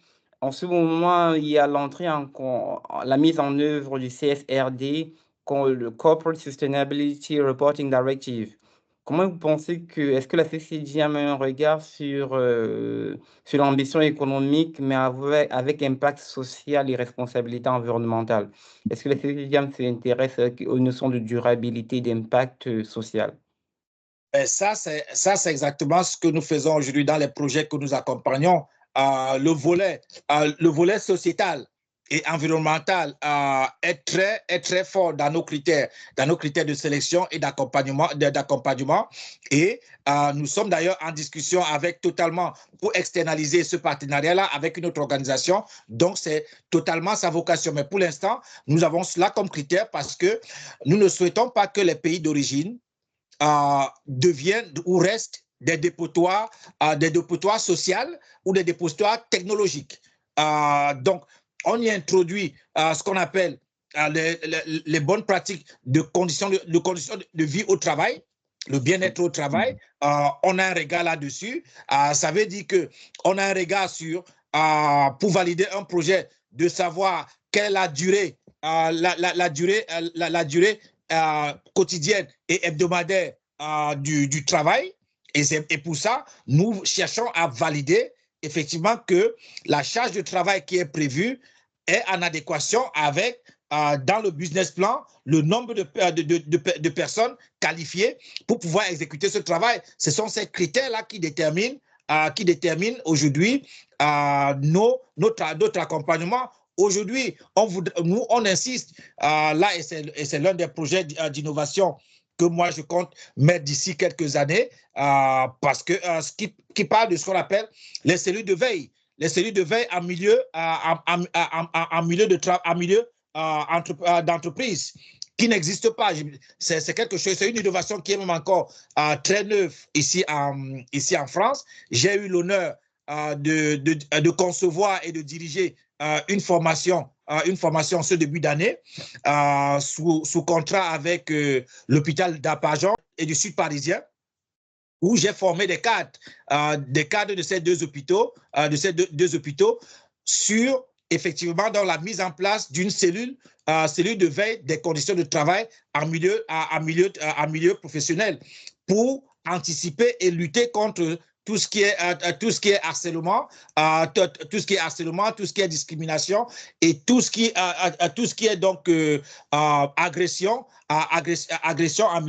En ce moment, il y a la mise en œuvre du CSRD, le Corporate Sustainability Reporting Directive. Comment vous pensez est-ce que la CCDM a un regard sur l'ambition économique, mais avec impact social et responsabilité environnementale? Est-ce que la CCDM s'intéresse aux notions de durabilité et d'impact social? Et ça, c'est exactement ce que nous faisons aujourd'hui dans les projets que nous accompagnons. Le volet sociétal et environnemental est très fort dans nos critères de sélection et d'accompagnement. Et nous sommes d'ailleurs en discussion totalement pour externaliser ce partenariat-là avec une autre organisation. Donc, c'est totalement sa vocation. Mais pour l'instant, nous avons cela comme critère parce que nous ne souhaitons pas que les pays d'origine deviennent ou restent des dépotoirs sociaux ou des dépotoirs technologiques. Donc, on y introduit ce qu'on appelle les bonnes pratiques de conditions de vie au travail, le bien-être au travail. On a un regard là-dessus. Ça veut dire qu'on a un regard sur, pour valider un projet, de savoir quelle est la durée, la durée quotidienne et hebdomadaire du travail. Et pour ça, nous cherchons à valider effectivement que la charge de travail qui est prévue est en adéquation avec, dans le business plan, le nombre de personnes qualifiées pour pouvoir exécuter ce travail. Ce sont ces critères-là qui déterminent aujourd'hui notre accompagnement. Aujourd'hui, on insiste, là, et c'est l'un des projets d'innovation que moi, je compte mettre d'ici quelques années, parce que ce qui parle de ce qu'on appelle les cellules de veille. Les cellules de veille en milieu d'entreprise qui n'existe pas. C'est quelque chose, c'est une innovation qui est même encore très neuve ici en France. J'ai eu l'honneur de concevoir et de diriger une formation ce début d'année sous contrat avec l'hôpital d'Arpajon et du Sud parisien, où j'ai formé des cadres de ces deux hôpitaux, sur effectivement dans la mise en place d'une cellule de veille des conditions de travail en milieu professionnel, pour anticiper et lutter contre tout ce qui est harcèlement, tout ce qui est discrimination et tout ce qui est donc agression en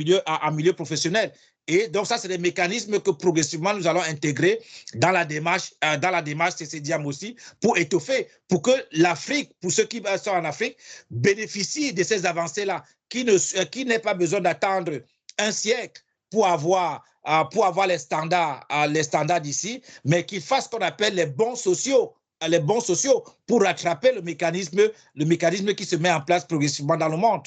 milieu professionnel. Et donc ça, c'est des mécanismes que progressivement nous allons intégrer dans la démarche CCDM aussi, pour étoffer, pour que l'Afrique, pour ceux qui sont en Afrique, bénéficient de ces avancées-là, qui n'aient pas besoin d'attendre un siècle pour avoir les standards d'ici, mais qu'ils fassent ce qu'on appelle les bons sociaux pour rattraper le mécanisme qui se met en place progressivement dans le monde.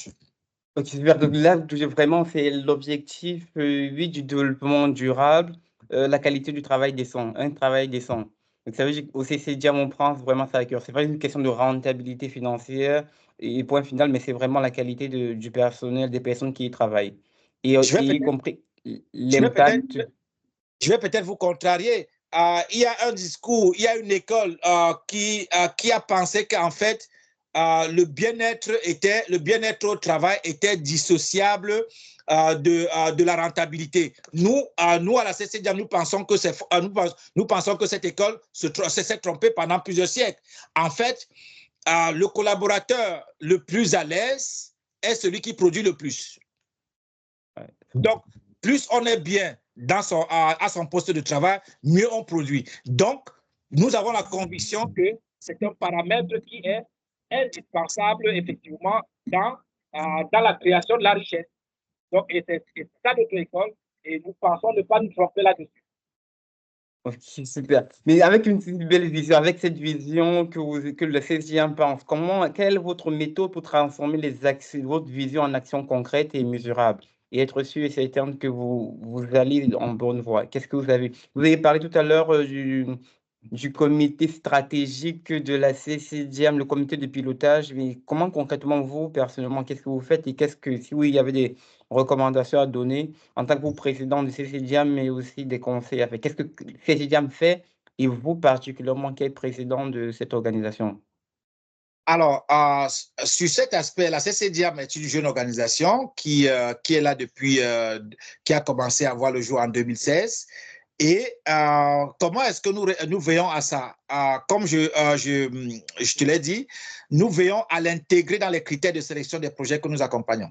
Ok, super. Donc là, vraiment, c'est l'objectif 8 du développement durable, la qualité du travail décent, un travail décent. Donc ça veut dire qu'au CCDM, on prend vraiment ça à cœur. C'est pas une question de rentabilité financière et point final, mais c'est vraiment la qualité du personnel, des personnes qui y travaillent. Et y compris l'impact. Je vais peut-être vous contrarier. Il y a un discours, il y a une école qui a pensé qu'en fait, le bien-être au travail était dissociable de la rentabilité. Nous, à la CCDM, nous pensons que cette école s'est trompée pendant plusieurs siècles. En fait, le collaborateur le plus à l'aise est celui qui produit le plus. Donc, plus on est bien à son poste de travail, mieux on produit. Donc, nous avons la conviction que c'est un paramètre qui est indispensable, effectivement, dans la création de la richesse. Donc, c'est ça notre école et nous pensons ne pas nous tromper là-dessus. Ok, super. Mais avec une si belle vision, avec cette vision que le CGM pense, quelle est votre méthode pour transformer votre vision en actions concrètes et mesurables et être sûr et certain que vous allez en bonne voie? Qu'est-ce que vous avez? Vous avez parlé tout à l'heure du comité stratégique de la CCDM, le comité de pilotage, mais comment concrètement vous, personnellement, qu'est-ce que vous faites et si oui, il y avait des recommandations à donner en tant que vous, président de CCDM, mais aussi des conseils à faire. Qu'est-ce que CCDM fait et vous, particulièrement, qui êtes président de cette organisation? Alors, sur cet aspect, la CCDM est une jeune organisation qui est là depuis, qui a commencé à voir le jour en 2016. Et comment est-ce que nous veillons à ça? Comme je te l'ai dit, nous veillons à l'intégrer dans les critères de sélection des projets que nous accompagnons.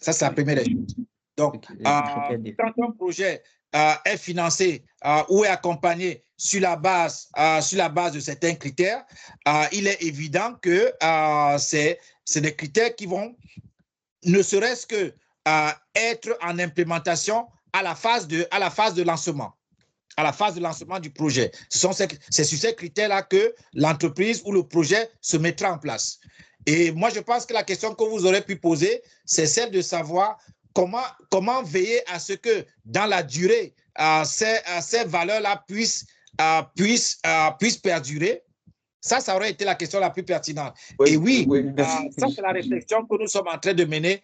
Ça, c'est la première des choses. Donc, quand un projet est financé ou est accompagné sur la base de certains critères, il est évident que c'est des critères qui vont, ne serait-ce que être en implémentation à la phase de lancement. À la phase de lancement du projet. C'est sur ces critères-là que l'entreprise ou le projet se mettra en place. Et moi, je pense que la question que vous aurez pu poser, c'est celle de savoir comment veiller à ce que dans la durée, ces valeurs-là puissent perdurer. Ça aurait été la question la plus pertinente. Oui, et oui, ça, c'est la réflexion que nous sommes en train de mener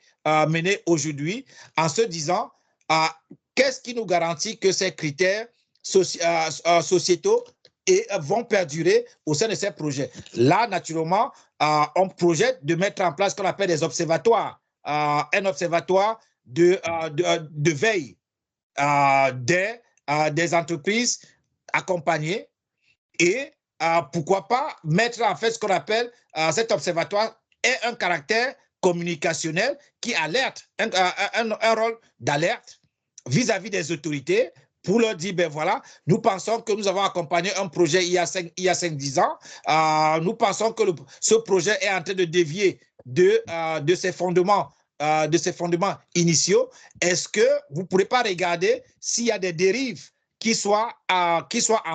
aujourd'hui en se disant qu'est-ce qui nous garantit que ces critères sociétaux vont perdurer au sein de ces projets. Là, naturellement, on projette de mettre en place ce qu'on appelle des observatoires, un observatoire de veille des entreprises accompagnées et pourquoi pas mettre en fait ce qu'on appelle cet observatoire est un caractère communicationnel qui alerte, un rôle d'alerte vis-à-vis des autorités pour leur dire, ben voilà, nous pensons que nous avons accompagné un projet il y a 5-10 ans. Nous pensons que ce projet est en train de dévier de ses fondements initiaux. Est-ce que vous ne pourrez pas regarder s'il y a des dérives qui soient en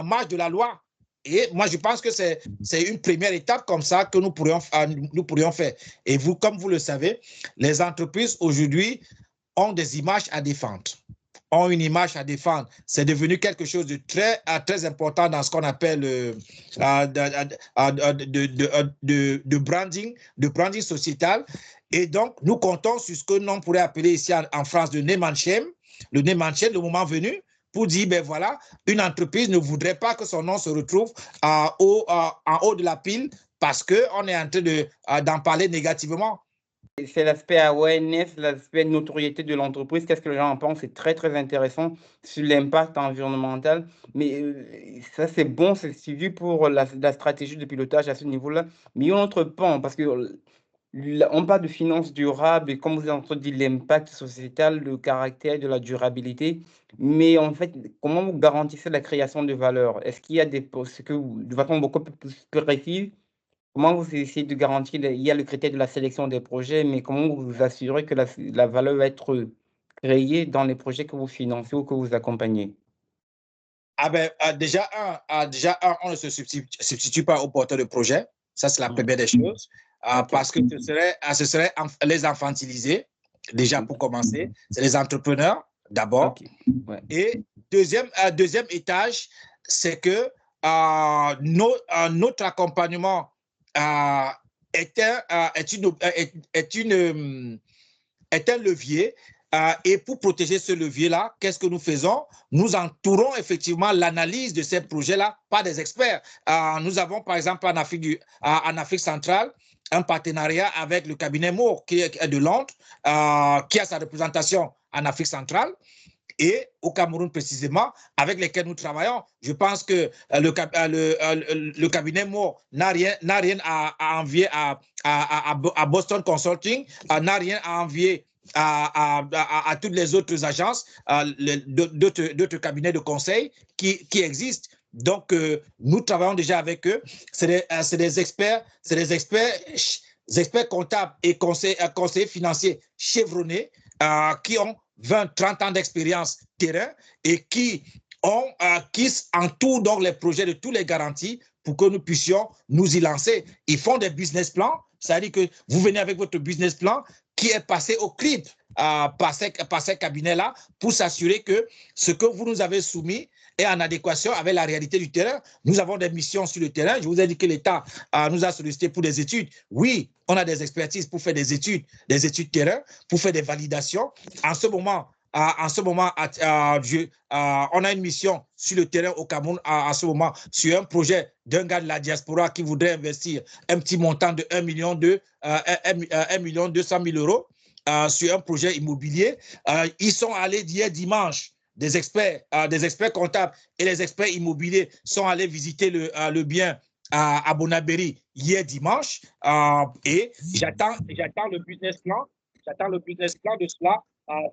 marge de la loi? Et moi, je pense que c'est une première étape comme ça que nous pourrions faire. Et vous, comme vous le savez, les entreprises aujourd'hui ont des images à défendre. Une image à défendre. C'est devenu quelque chose de très important dans ce qu'on appelle de branding sociétal. Et donc, nous comptons sur ce que l'on pourrait appeler ici en France le name and shame, le moment venu, pour dire, ben voilà, une entreprise ne voudrait pas que son nom se retrouve en haut de la pile parce qu'on est en train d'en parler négativement. C'est l'aspect awareness, l'aspect notoriété de l'entreprise. Qu'est-ce que les gens en pensent? C'est très, très intéressant sur l'impact environnemental. Mais ça, c'est bon, c'est suivi pour la stratégie de pilotage à ce niveau-là. Mais il y a un autre pan, parce que on parle de finances durables et comme vous avez entendu dire l'impact sociétal, le caractère de la durabilité. Mais en fait, comment vous garantissez la création de valeur? Est-ce qu'il y a de façon beaucoup plus précise, comment vous essayez de garantir, il y a le critère de la sélection des projets, mais comment vous vous assurez que la valeur va être créée dans les projets que vous financez ou que vous accompagnez? Déjà, on ne se substitue pas au porteur de projet. Ça, c'est la première des choses. Parce que ce serait les infantiliser, déjà pour commencer. C'est les entrepreneurs, d'abord. Et deuxième étage, c'est que notre accompagnement est un levier. Et pour protéger ce levier-là, qu'est-ce que nous faisons? Nous entourons effectivement l'analyse de ces projets-là par des experts. Nous avons, par exemple, en Afrique centrale, un partenariat avec le cabinet Moore, qui est de Londres, qui a sa représentation en Afrique centrale, et au Cameroun précisément, avec lesquels nous travaillons. Je pense que le cabinet Moore n'a rien à envier à Boston Consulting, n'a rien à envier à toutes les autres agences, d'autres cabinets de conseil qui existent. Donc, nous travaillons déjà avec eux. C'est des experts comptables et conseillers financiers chevronnés qui ont 20, 30 ans d'expérience terrain et qui entourent donc les projets de tous les garanties pour que nous puissions nous y lancer. Ils font des business plans, c'est-à-dire que vous venez avec votre business plan qui est passé au crible par ces cabinets-là pour s'assurer que ce que vous nous avez soumis est en adéquation avec la réalité du terrain. Nous avons des missions sur le terrain. Je vous ai dit que l'État nous a sollicité pour des études. Oui, on a des expertises pour faire des études terrain, pour faire des validations. En ce moment, on a une mission sur le terrain au Cameroun en ce moment sur un projet d'un gars de la diaspora qui voudrait investir un petit montant de 1 million 200 000 euros sur un projet immobilier. Ils sont allés hier dimanche. Des experts comptables et les experts immobiliers sont allés visiter le bien à Bonabéry hier dimanche et j'attends le business plan. J'attends le business plan de cela,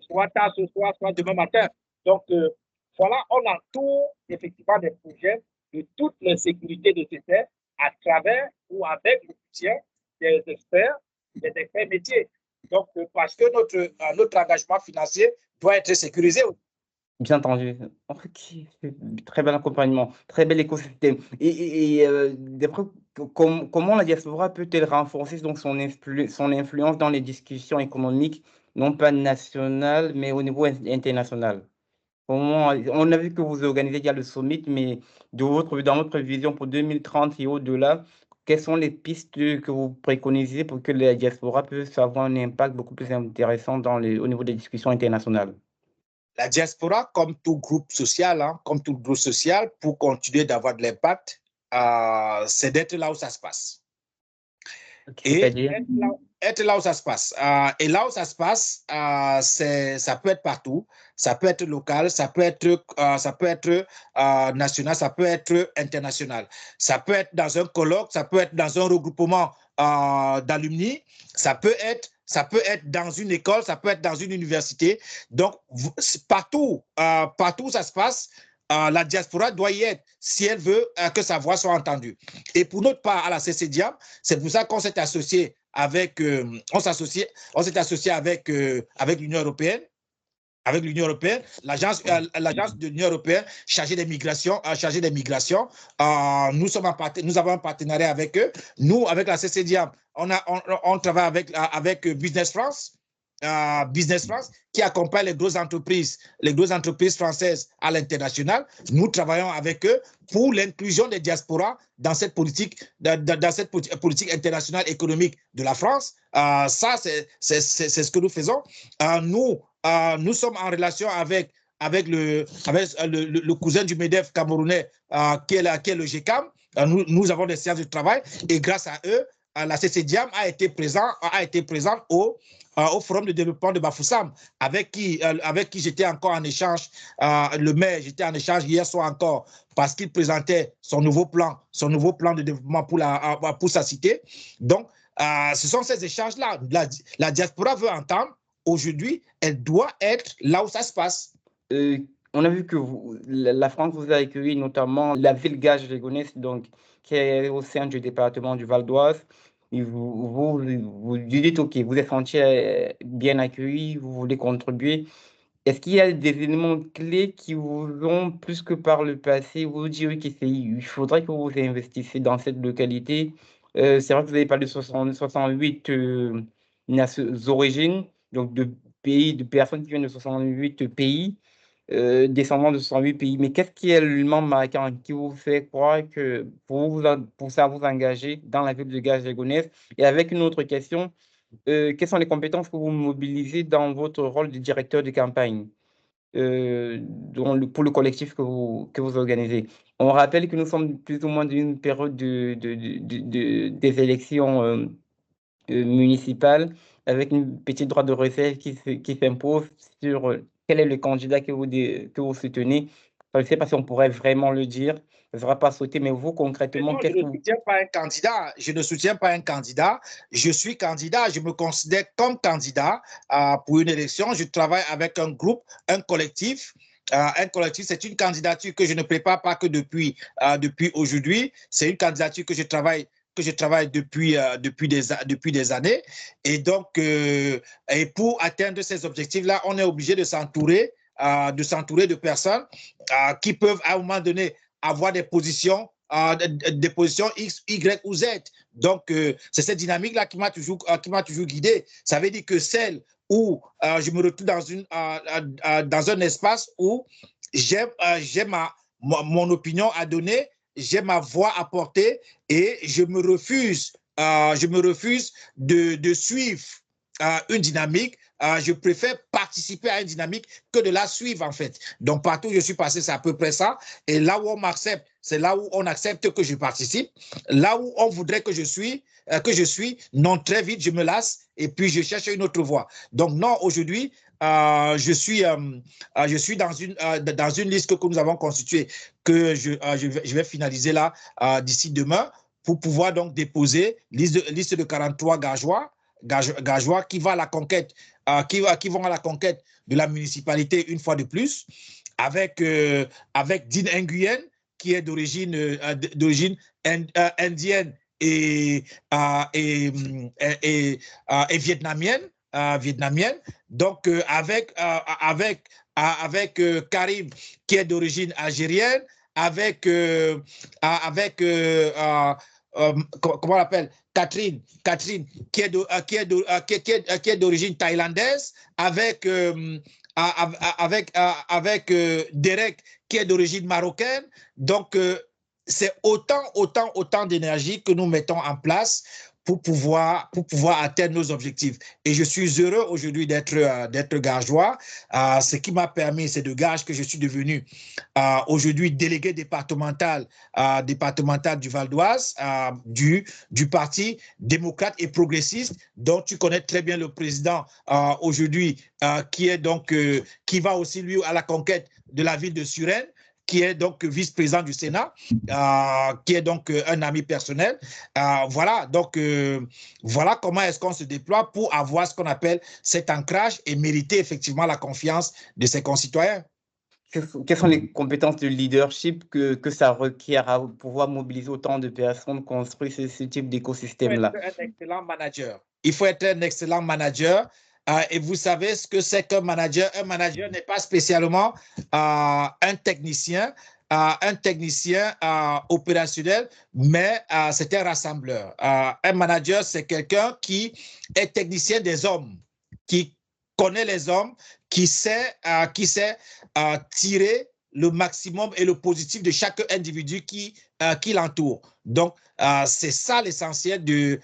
soit tard ce soir, soit demain matin. Donc, voilà, on entoure effectivement des projets de toutes les sécurités nécessaires à travers ou avec le soutien des experts métiers. Donc, parce que notre engagement financier doit être sécurisé. Bien entendu. Ok, très bel accompagnement, très bel écosystème. Et d'après, comment la diaspora peut-elle renforcer donc son influence dans les discussions économiques, non pas nationales, mais au niveau international? On a vu que vous organisez déjà le summit, mais dans votre vision pour 2030 et au-delà, quelles sont les pistes que vous préconisez pour que la diaspora puisse avoir un impact beaucoup plus intéressant au niveau des discussions internationales? La diaspora, comme tout groupe social, pour continuer d'avoir de l'impact, c'est d'être là où ça se passe. Et être là où ça se passe. Et là où ça se passe, ça peut être partout. Ça peut être local, ça peut être national, ça peut être international. Ça peut être dans un colloque, ça peut être dans un regroupement d'alumni, ça peut être dans une école, ça peut être dans une université. Donc, partout où ça se passe, la diaspora doit y être si elle veut que sa voix soit entendue. Et pour notre part, à la CCDIAM, c'est pour ça qu'on s'est associé avec, avec l'Union européenne. Avec l'Union européenne, l'agence de l'Union européenne chargée des migrations, nous avons un partenariat avec eux. Nous, avec la CCDIAM, on travaille avec Business France. Business France qui accompagne les grosses entreprises françaises à l'international. Nous travaillons avec eux pour l'inclusion des diasporas dans cette politique internationale économique de la France. Ça, c'est ce que nous faisons. Nous sommes en relation avec le cousin du MEDEF camerounais qui est le GCAM. Nous avons des séances de travail et grâce à eux, la CCDIAM a été présente au Forum de développement de Bafoussam, avec qui j'étais encore en échange, le maire, j'étais en échange hier soir encore, parce qu'il présentait son nouveau plan de développement pour sa cité. Donc, ce sont ces échanges-là. La diaspora veut entendre, aujourd'hui, elle doit être là où ça se passe. On a vu que la France vous a accueilli, notamment la ville Gage-Légonesse, donc qui est au sein du département du Val d'Oise. Vous dites, OK, vous êtes senti bien accueilli, vous voulez contribuer. Est-ce qu'il y a des éléments clés qui vous ont, plus que par le passé, vous direz qu'il faudrait que vous investissiez dans cette localité? C'est vrai que vous avez parlé de 68 origines, donc de personnes qui viennent de 68 pays. Descendants de 68 pays. Mais qu'est-ce qui est l'élément marquant qui vous fait croire que pour ça vous engager dans la ville de Gage-Légonesse? Et avec une autre question, quelles sont les compétences que vous mobilisez dans votre rôle de directeur de campagne pour le collectif que vous organisez? On rappelle que nous sommes plus ou moins dans une période des élections municipales avec une petite droite de réserve qui s'impose sur quel est le candidat que vous soutenez. Je ne sais pas si on pourrait vraiment le dire. Ça ne sera pas sauté, mais vous, concrètement, je ne soutiens pas un candidat. Je ne soutiens pas un candidat. Je suis candidat. Je me considère comme candidat pour une élection. Je travaille avec un groupe, un collectif. Un collectif, c'est une candidature que je ne prépare pas que depuis aujourd'hui. C'est une candidature que je travaille que je travaille depuis des années. Et donc, et pour atteindre ces objectifs-là, on est obligé de s'entourer de personnes qui peuvent à un moment donné avoir des positions X, Y ou Z. Donc, c'est cette dynamique-là qui m'a toujours guidé. Ça veut dire que celle où je me retrouve dans un espace où j'ai mon opinion à donner, j'ai ma voix à porter et je me refuse de suivre une dynamique. Je préfère participer à une dynamique que de la suivre, en fait. Donc, partout où je suis passé, c'est à peu près ça. Et là où on m'accepte, c'est là où on accepte que je participe. Là où on voudrait que je suis, non, très vite, je me lasse et puis je cherche une autre voie. Donc, non, aujourd'hui, je suis dans une liste que nous avons constituée, que je vais finaliser là d'ici demain pour pouvoir donc déposer liste de 43 gageois qui vont à la conquête de la municipalité une fois de plus, avec Dean Nguyen, qui est d'origine indienne et vietnamienne. Donc, avec Karim, qui est d'origine algérienne, avec comment on l'appelle, Catherine, qui est d'origine thaïlandaise, avec Derek, qui est d'origine marocaine. Donc, c'est autant d'énergie que nous mettons en place pour pouvoir atteindre nos objectifs. Et je suis heureux aujourd'hui d'être gageois. Ce qui m'a permis, c'est de gage que je suis devenu aujourd'hui délégué départemental du Val d'Oise, du Parti démocrate et progressiste, dont tu connais très bien le président aujourd'hui, qui va aussi lui à la conquête de la ville de Suresnes, qui est donc vice-président du Sénat, qui est donc un ami personnel. Voilà, donc voilà comment est-ce qu'on se déploie pour avoir ce qu'on appelle cet ancrage et mériter effectivement la confiance de ses concitoyens. Quelles sont les compétences de leadership que ça requiert à pouvoir mobiliser autant de personnes, construire ce type d'écosystème-là? Il faut être un excellent manager. Et vous savez ce que c'est qu'un manager. Un manager n'est pas spécialement un technicien opérationnel, mais c'est un rassembleur. Un manager, c'est quelqu'un qui est technicien des hommes, qui connaît les hommes, qui sait tirer le maximum et le positif de chaque individu qui l'entoure. Donc, c'est ça l'essentiel des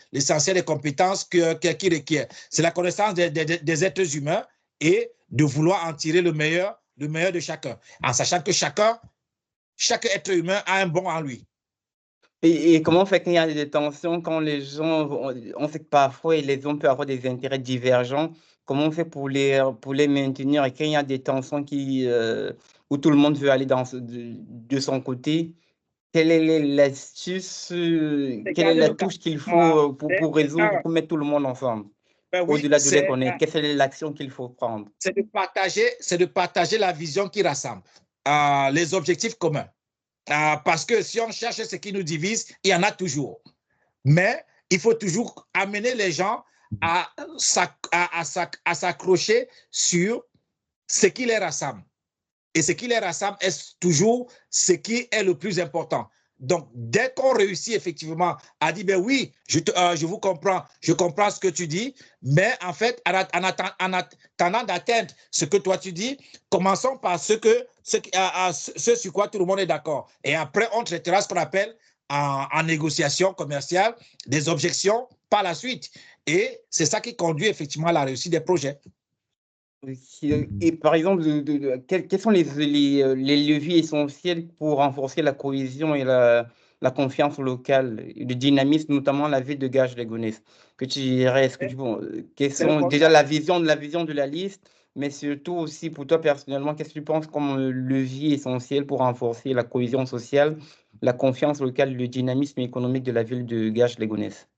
compétences qu'il requiert. C'est la connaissance des êtres humains et de vouloir en tirer le meilleur de chacun, en sachant que chaque être humain a un bon en lui. Et comment on fait qu'il y a des tensions quand les gens, on sait que parfois les hommes peuvent avoir des intérêts divergents, comment on fait pour les maintenir et qu'il y a des tensions où tout le monde veut aller de son côté? Quelle est l'astuce, quelle est la touche qu'il faut pour résoudre, pour mettre tout le monde ensemble? Au-delà de les connaître, quelle est l'action qu'il faut prendre? C'est de partager la vision qui rassemble, les objectifs communs. Parce que si on cherche ce qui nous divise, il y en a toujours. Mais il faut toujours amener les gens à s'accrocher sur ce qui les rassemble. Et ce qui les rassemble est toujours ce qui est le plus important. Donc, dès qu'on réussit effectivement à dire, ben oui, je vous comprends, je comprends ce que tu dis, mais en fait, en attendant d'atteindre ce que toi tu dis, commençons par ce sur quoi tout le monde est d'accord. Et après, on traitera ce qu'on appelle en négociation commerciale des objections par la suite. Et c'est ça qui conduit effectivement à la réussite des projets. Et par exemple, quels sont les leviers essentiels pour renforcer la cohésion et la confiance locale, le dynamisme, notamment la ville de Gage-les-Gonesse? Que tu dirais, quelles sont déjà la vision de la liste, mais surtout aussi pour toi personnellement, qu'est-ce que tu penses comme levier essentiel pour renforcer la cohésion sociale, la confiance locale, le dynamisme économique de la ville de Gage-les-Gonesse?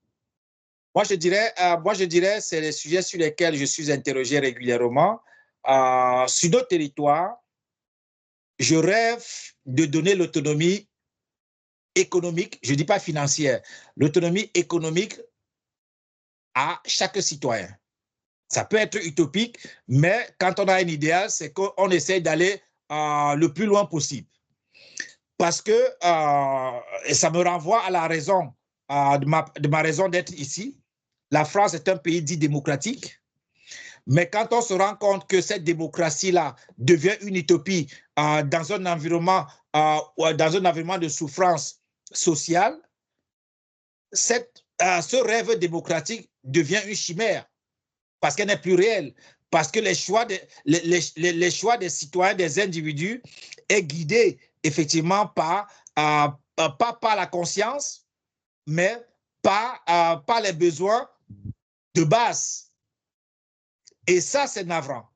Moi, je dirais, c'est les sujets sur lesquels je suis interrogé régulièrement. Sur nos territoires, je rêve de donner l'autonomie économique, je ne dis pas financière, l'autonomie économique à chaque citoyen. Ça peut être utopique, mais quand on a un idéal, c'est qu'on essaie d'aller le plus loin possible. Parce que, et ça me renvoie à la raison, de ma raison d'être ici. La France est un pays dit démocratique, mais quand on se rend compte que cette démocratie-là devient une utopie dans un environnement de souffrance sociale, ce rêve démocratique devient une chimère parce qu'elle n'est plus réelle, parce que les choix des citoyens, des individus est guidé effectivement pas par la conscience, mais par les besoins de base. Et ça, c'est navrant.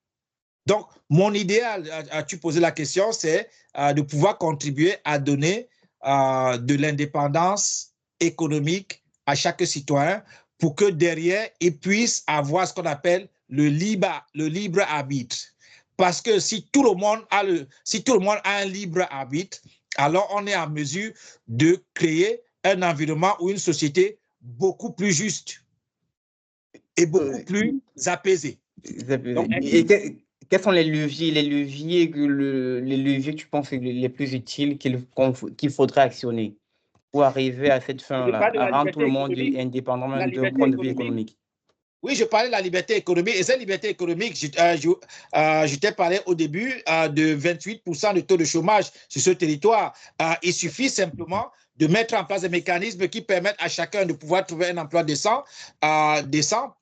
Donc, mon idéal, as-tu posé la question, c'est de pouvoir contribuer à donner de l'indépendance économique à chaque citoyen pour que derrière, il puisse avoir ce qu'on appelle le libre arbitre. Parce que si tout le monde a un libre arbitre, alors on est en mesure de créer un environnement ou une société beaucoup plus juste et beaucoup plus apaisée. Donc, quels sont les leviers que tu penses les plus utiles qu'il faudrait actionner pour arriver à cette fin-là, à rendre tout le monde indépendant d'un point de vue économique? Oui, je parlais de la liberté économique. Et cette liberté économique, je t'ai parlé au début de 28% de taux de chômage sur ce territoire. Il suffit simplement de mettre en place des mécanismes qui permettent à chacun de pouvoir trouver un emploi décent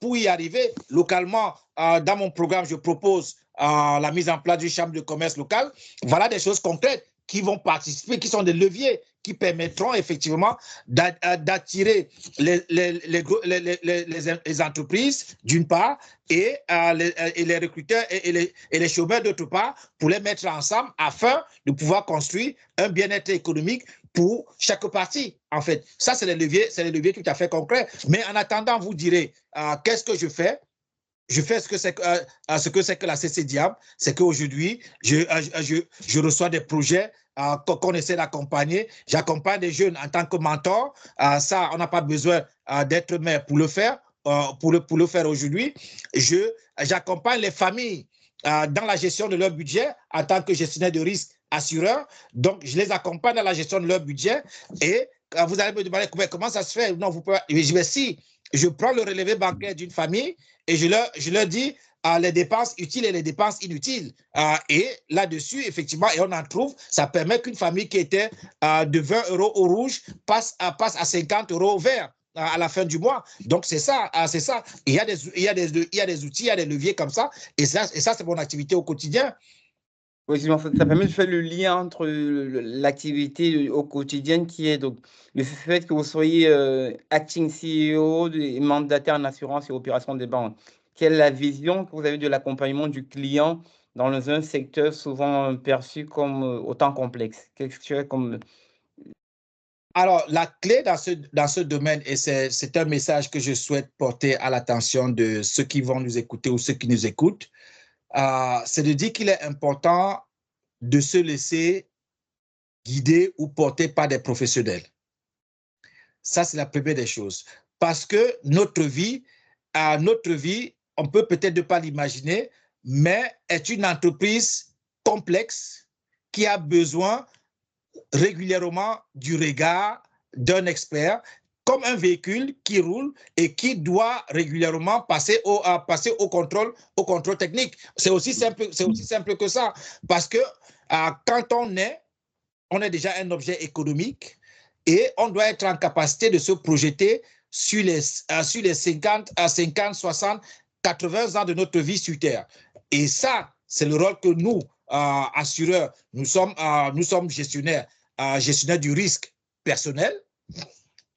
pour y arriver. Localement, dans mon programme, je propose la mise en place d'une chambre de commerce locale. Voilà des choses concrètes qui vont participer, qui sont des leviers qui permettront effectivement d'attirer les entreprises d'une part et les recruteurs et les chômeurs d'autre part pour les mettre ensemble afin de pouvoir construire un bien-être économique pour chaque partie, en fait. Ça, c'est les leviers tout à fait concrets. Mais en attendant, vous direz, qu'est-ce que je fais? Je fais ce que c'est que la CCDIAM, c'est qu'aujourd'hui, je reçois des projets qu'on essaie d'accompagner. J'accompagne des jeunes en tant que mentor. Ça, on n'a pas besoin d'être maire pour le faire, pour le faire aujourd'hui. J'accompagne les familles dans la gestion de leur budget en tant que gestionnaire de risque assureur. Donc, je les accompagne dans la gestion de leur budget. Et vous allez me demander comment ça se fait. Non, vous pouvez. Je vais si je prends le relevé bancaire d'une famille et je leur dis les dépenses utiles et les dépenses inutiles. Et là-dessus, effectivement, et on en trouve, ça permet qu'une famille qui était de 20 € au rouge passe à 50 € au vert à la fin du mois. Donc, c'est ça. Il y a des outils, il y a des leviers comme ça. Et ça c'est mon activité au quotidien. Oui, ça permet de faire le lien entre l'activité au quotidien qui est donc le fait que vous soyez acting CEO et mandataire en assurance et opération des banques. Quelle est la vision que vous avez de l'accompagnement du client dans un secteur souvent perçu comme autant complexe? Alors, la clé dans ce domaine, et c'est un message que je souhaite porter à l'attention de ceux qui vont nous écouter ou ceux qui nous écoutent, c'est de dire qu'il est important de se laisser guider ou porter par des professionnels. Ça, c'est la première des choses. Parce que notre vie, on peut peut-être ne pas l'imaginer, mais est une entreprise complexe qui a besoin régulièrement du regard d'un expert, comme un véhicule qui roule et qui doit régulièrement passer au contrôle technique. C'est aussi simple que ça. Parce que quand on est déjà un objet économique et on doit être en capacité de se projeter sur les 50, 60, 80 ans de notre vie sur Terre. Et ça, c'est le rôle que nous, assureurs, nous sommes gestionnaires du risque personnel.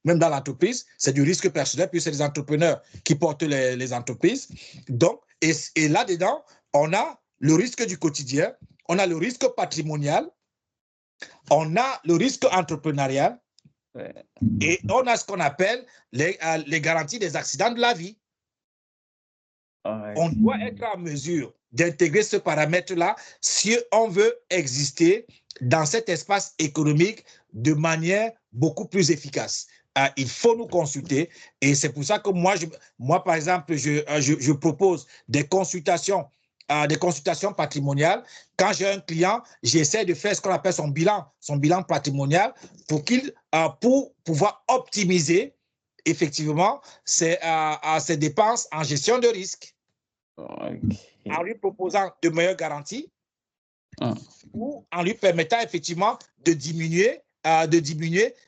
Même dans l'entreprise, c'est du risque personnel, puis c'est les entrepreneurs qui portent les entreprises. Donc, et là-dedans, on a le risque du quotidien, on a le risque patrimonial, on a le risque entrepreneurial, et on a ce qu'on appelle les garanties des accidents de la vie. On doit être en mesure d'intégrer ce paramètre-là si on veut exister dans cet espace économique de manière beaucoup plus efficace. Il faut nous consulter et c'est pour ça que moi par exemple, je propose des consultations patrimoniales. Quand j'ai un client, j'essaie de faire ce qu'on appelle son bilan patrimonial pour pouvoir optimiser effectivement ses dépenses en gestion de risque. Okay. En lui proposant de meilleures garanties ou en lui permettant effectivement de diminuer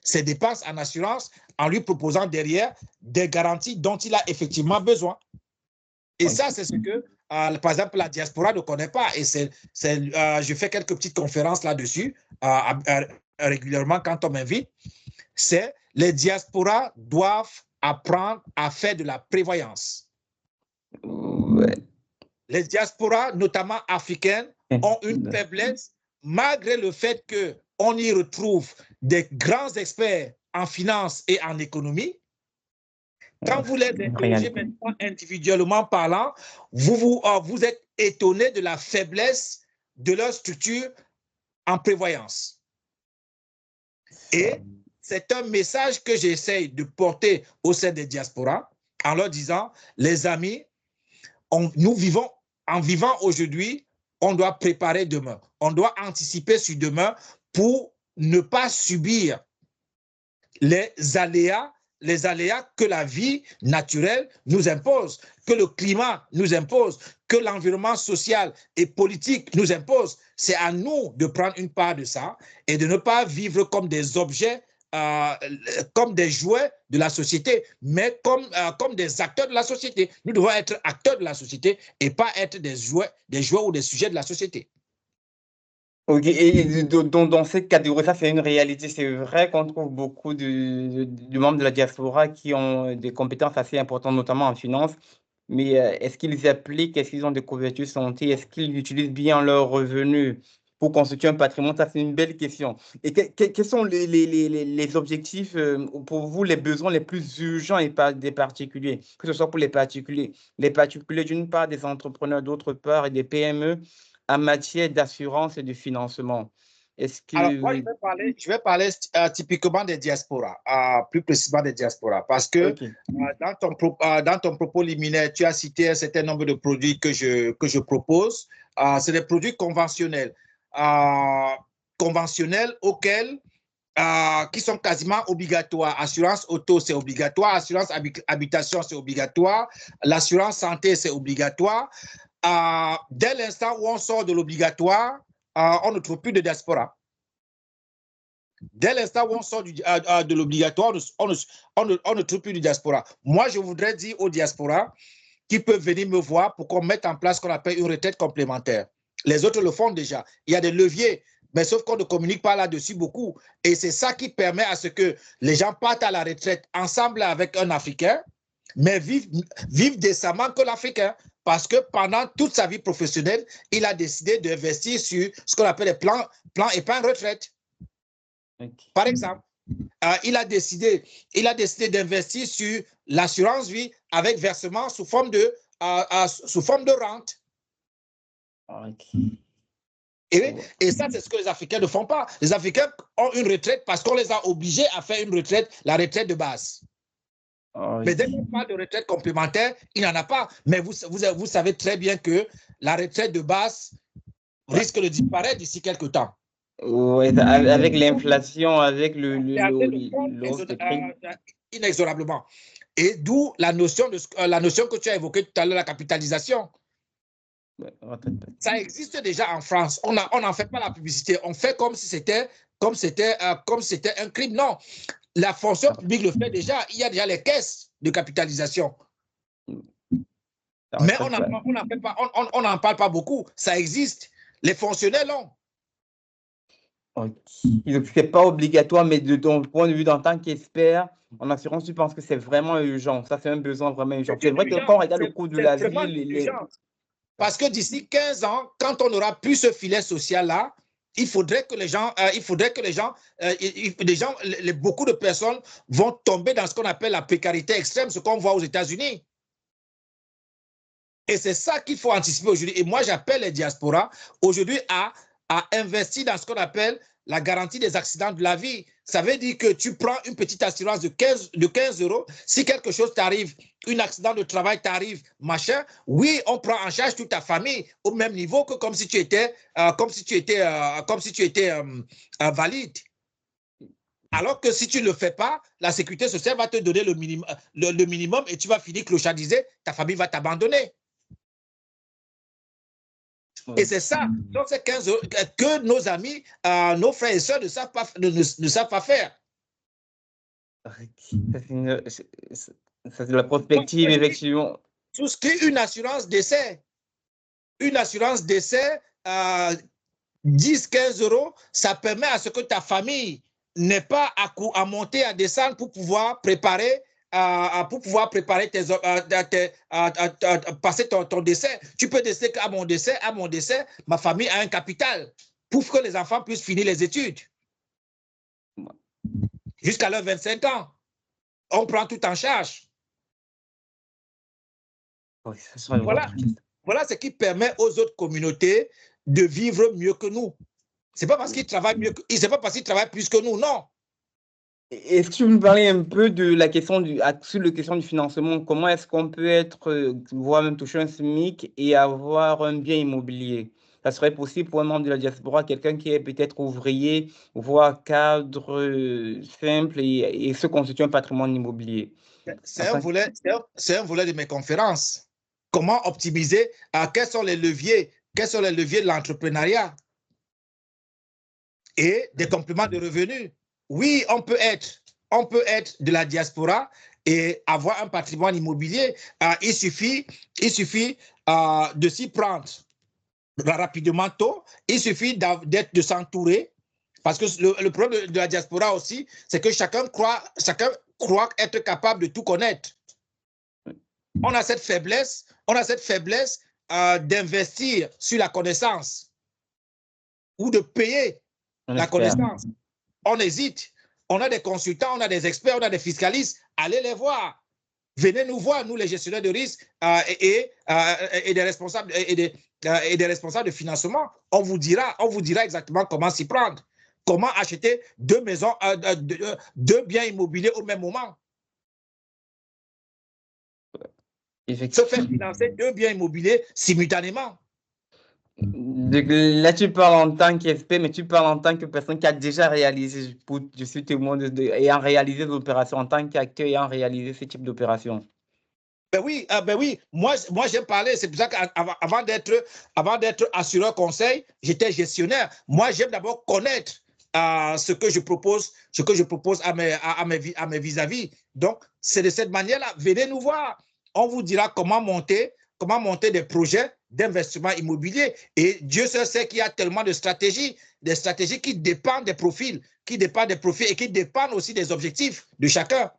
ses dépenses en assurance en lui proposant derrière des garanties dont il a effectivement besoin. Et ça, c'est ce que, par exemple, la diaspora ne connaît pas. Et je fais quelques petites conférences là-dessus régulièrement quand on m'invite. C'est les diasporas doivent apprendre à faire de la prévoyance. Ouais. Les diasporas, notamment africaines, ont une faiblesse, malgré le fait qu'on y retrouve des grands experts en finance et en économie. Quand vous les interrogez maintenant individuellement parlant, vous êtes étonné de la faiblesse de leur structure en prévoyance. Et c'est un message que j'essaye de porter au sein des diasporas en leur disant, les amis, en vivant aujourd'hui, on doit préparer demain. On doit anticiper sur demain pour ne pas subir les aléas que la vie naturelle nous impose, que le climat nous impose, que l'environnement social et politique nous impose. C'est à nous de prendre une part de ça et de ne pas vivre comme des objets, comme des jouets de la société, mais comme des acteurs de la société. Nous devons être acteurs de la société et pas être des jouets ou des sujets de la société. Ok, et dans cette catégorie, ça c'est une réalité. C'est vrai qu'on trouve beaucoup de membres de la diaspora qui ont des compétences assez importantes, notamment en finance. Mais est-ce qu'ils appliquent, est-ce qu'ils ont des couvertures santé, est-ce qu'ils utilisent bien leurs revenus pour constituer un patrimoine? Ça, c'est une belle question. Et quels sont les objectifs, pour vous, les besoins les plus urgents des particuliers, que ce soit pour les particuliers d'une part, des entrepreneurs d'autre part, et des PME en matière d'assurance et de financement? Est-ce que... Alors, moi, je vais parler typiquement des diasporas, plus précisément des diasporas, parce que dans ton propos liminaire, tu as cité un certain nombre de produits que je propose. C'est des produits conventionnels, auxquels qui sont quasiment obligatoires. Assurance auto, c'est obligatoire. Assurance habitation, c'est obligatoire. L'assurance santé, c'est obligatoire. Dès l'instant où on sort de l'obligatoire, on ne trouve plus de diaspora. Dès l'instant où on sort de l'obligatoire, on ne trouve plus de diaspora. Moi, je voudrais dire aux diasporas qui peuvent venir me voir pour qu'on mette en place ce qu'on appelle une retraite complémentaire. Les autres le font déjà. Il y a des leviers, mais sauf qu'on ne communique pas là-dessus beaucoup. Et c'est ça qui permet à ce que les gens partent à la retraite ensemble avec un Africain, mais vivent décemment que l'Africain. Parce que pendant toute sa vie professionnelle, il a décidé d'investir sur ce qu'on appelle les plans épargne retraite. Okay. Par exemple, il a décidé d'investir sur l'assurance vie avec versement sous forme de rente. Okay. Et ça, c'est ce que les Africains ne font pas. Les Africains ont une retraite parce qu'on les a obligés à faire une retraite, la retraite de base. Mais dès qu'on parle de retraite complémentaire, il n'y en a pas. Mais vous savez très bien que la retraite de base risque de disparaître d'ici quelques temps. Oui, avec l'inflation, avec le inexorablement. Et d'où la notion que tu as évoquée tout à l'heure, la capitalisation. Ça existe déjà en France. On n'en fait pas la publicité. On fait comme si c'était un crime. Non. La fonction publique le fait déjà. Il y a déjà les caisses de capitalisation. Mais on n'en parle pas beaucoup. Ça existe. Les fonctionnaires l'ont. Okay. Ce n'est pas obligatoire, mais de ton point de vue, en tant qu'expert en assurance, tu penses que c'est vraiment urgent. Ça, c'est un besoin vraiment urgent. C'est vrai que quand on regarde le coût de la vie... Parce que d'ici 15 ans, quand on n'aura plus ce filet social-là, il faudrait que beaucoup de personnes vont tomber dans ce qu'on appelle la précarité extrême, ce qu'on voit aux États-Unis. Et c'est ça qu'il faut anticiper aujourd'hui. Et moi, j'appelle les diasporas aujourd'hui à investir dans ce qu'on appelle la garantie des accidents de la vie. Ça veut dire que tu prends une petite assurance de 15 euros. Si quelque chose t'arrive, un accident de travail t'arrive, machin, oui, on prend en charge toute ta famille au même niveau que comme si tu étais, valide. Alors que si tu ne le fais pas, la sécurité sociale va te donner le minimum et tu vas finir clochardisé, ta famille va t'abandonner. Et c'est ça, donc c'est 15 euros que nos amis, nos frères et sœurs ne savent pas faire. C'est de la prospective, effectivement. Souscris une assurance décès. Une assurance décès, 10-15 euros, ça permet à ce que ta famille n'ait pas à monter, à descendre pour pouvoir préparer passer ton décès. Tu peux décider qu'à mon décès, ma famille a un capital pour que les enfants puissent finir les études. Jusqu'à leurs 25 ans. On prend tout en charge. Oui, voilà ce qui permet aux autres communautés de vivre mieux que nous. C'est pas parce qu'ils travaillent mieux, c'est pas parce qu'ils travaillent plus que nous, non. Est-ce que tu me parlais un peu de la question sur la question du financement? Comment est-ce qu'on peut voire même toucher un SMIC et avoir un bien immobilier? Ça serait possible pour un membre de la diaspora, quelqu'un qui est peut-être ouvrier, voire cadre simple et se constitue un patrimoine immobilier. C'est un volet de mes conférences. Comment optimiser, quels sont les leviers de l'entrepreneuriat et des compléments de revenus. Oui, on peut être de la diaspora et avoir un patrimoine immobilier. Il suffit de s'y prendre rapidement tôt. Il suffit de s'entourer. Parce que le problème de la diaspora aussi, c'est que chacun croit être capable de tout connaître. On a cette faiblesse d'investir sur la connaissance ou de payer la connaissance. On hésite. On a des consultants, on a des experts, on a des fiscalistes. Allez les voir. Venez nous voir, nous les gestionnaires de risque et des responsables de financement. On vous dira exactement comment s'y prendre. Comment acheter deux biens immobiliers au même moment. Se faire financer deux biens immobiliers simultanément. Là, tu parles en tant qu'expert, mais tu parles en tant que personne qui a déjà réalisé, je suis témoin ayant réalisé des opérations, en tant qu'acteur ayant réalisé ce type d'opération. Ben oui, moi j'aime parler, c'est pour ça qu'avant d'être assureur conseil, j'étais gestionnaire. Moi, j'aime d'abord connaître ce que je propose à mes vis-à-vis. Donc, c'est de cette manière-là. Venez nous voir. On vous dira comment monter des projets d'investissement immobilier. Et Dieu seul sait qu'il y a tellement de stratégies, des stratégies qui dépendent des profils, et qui dépendent aussi des objectifs de chacun.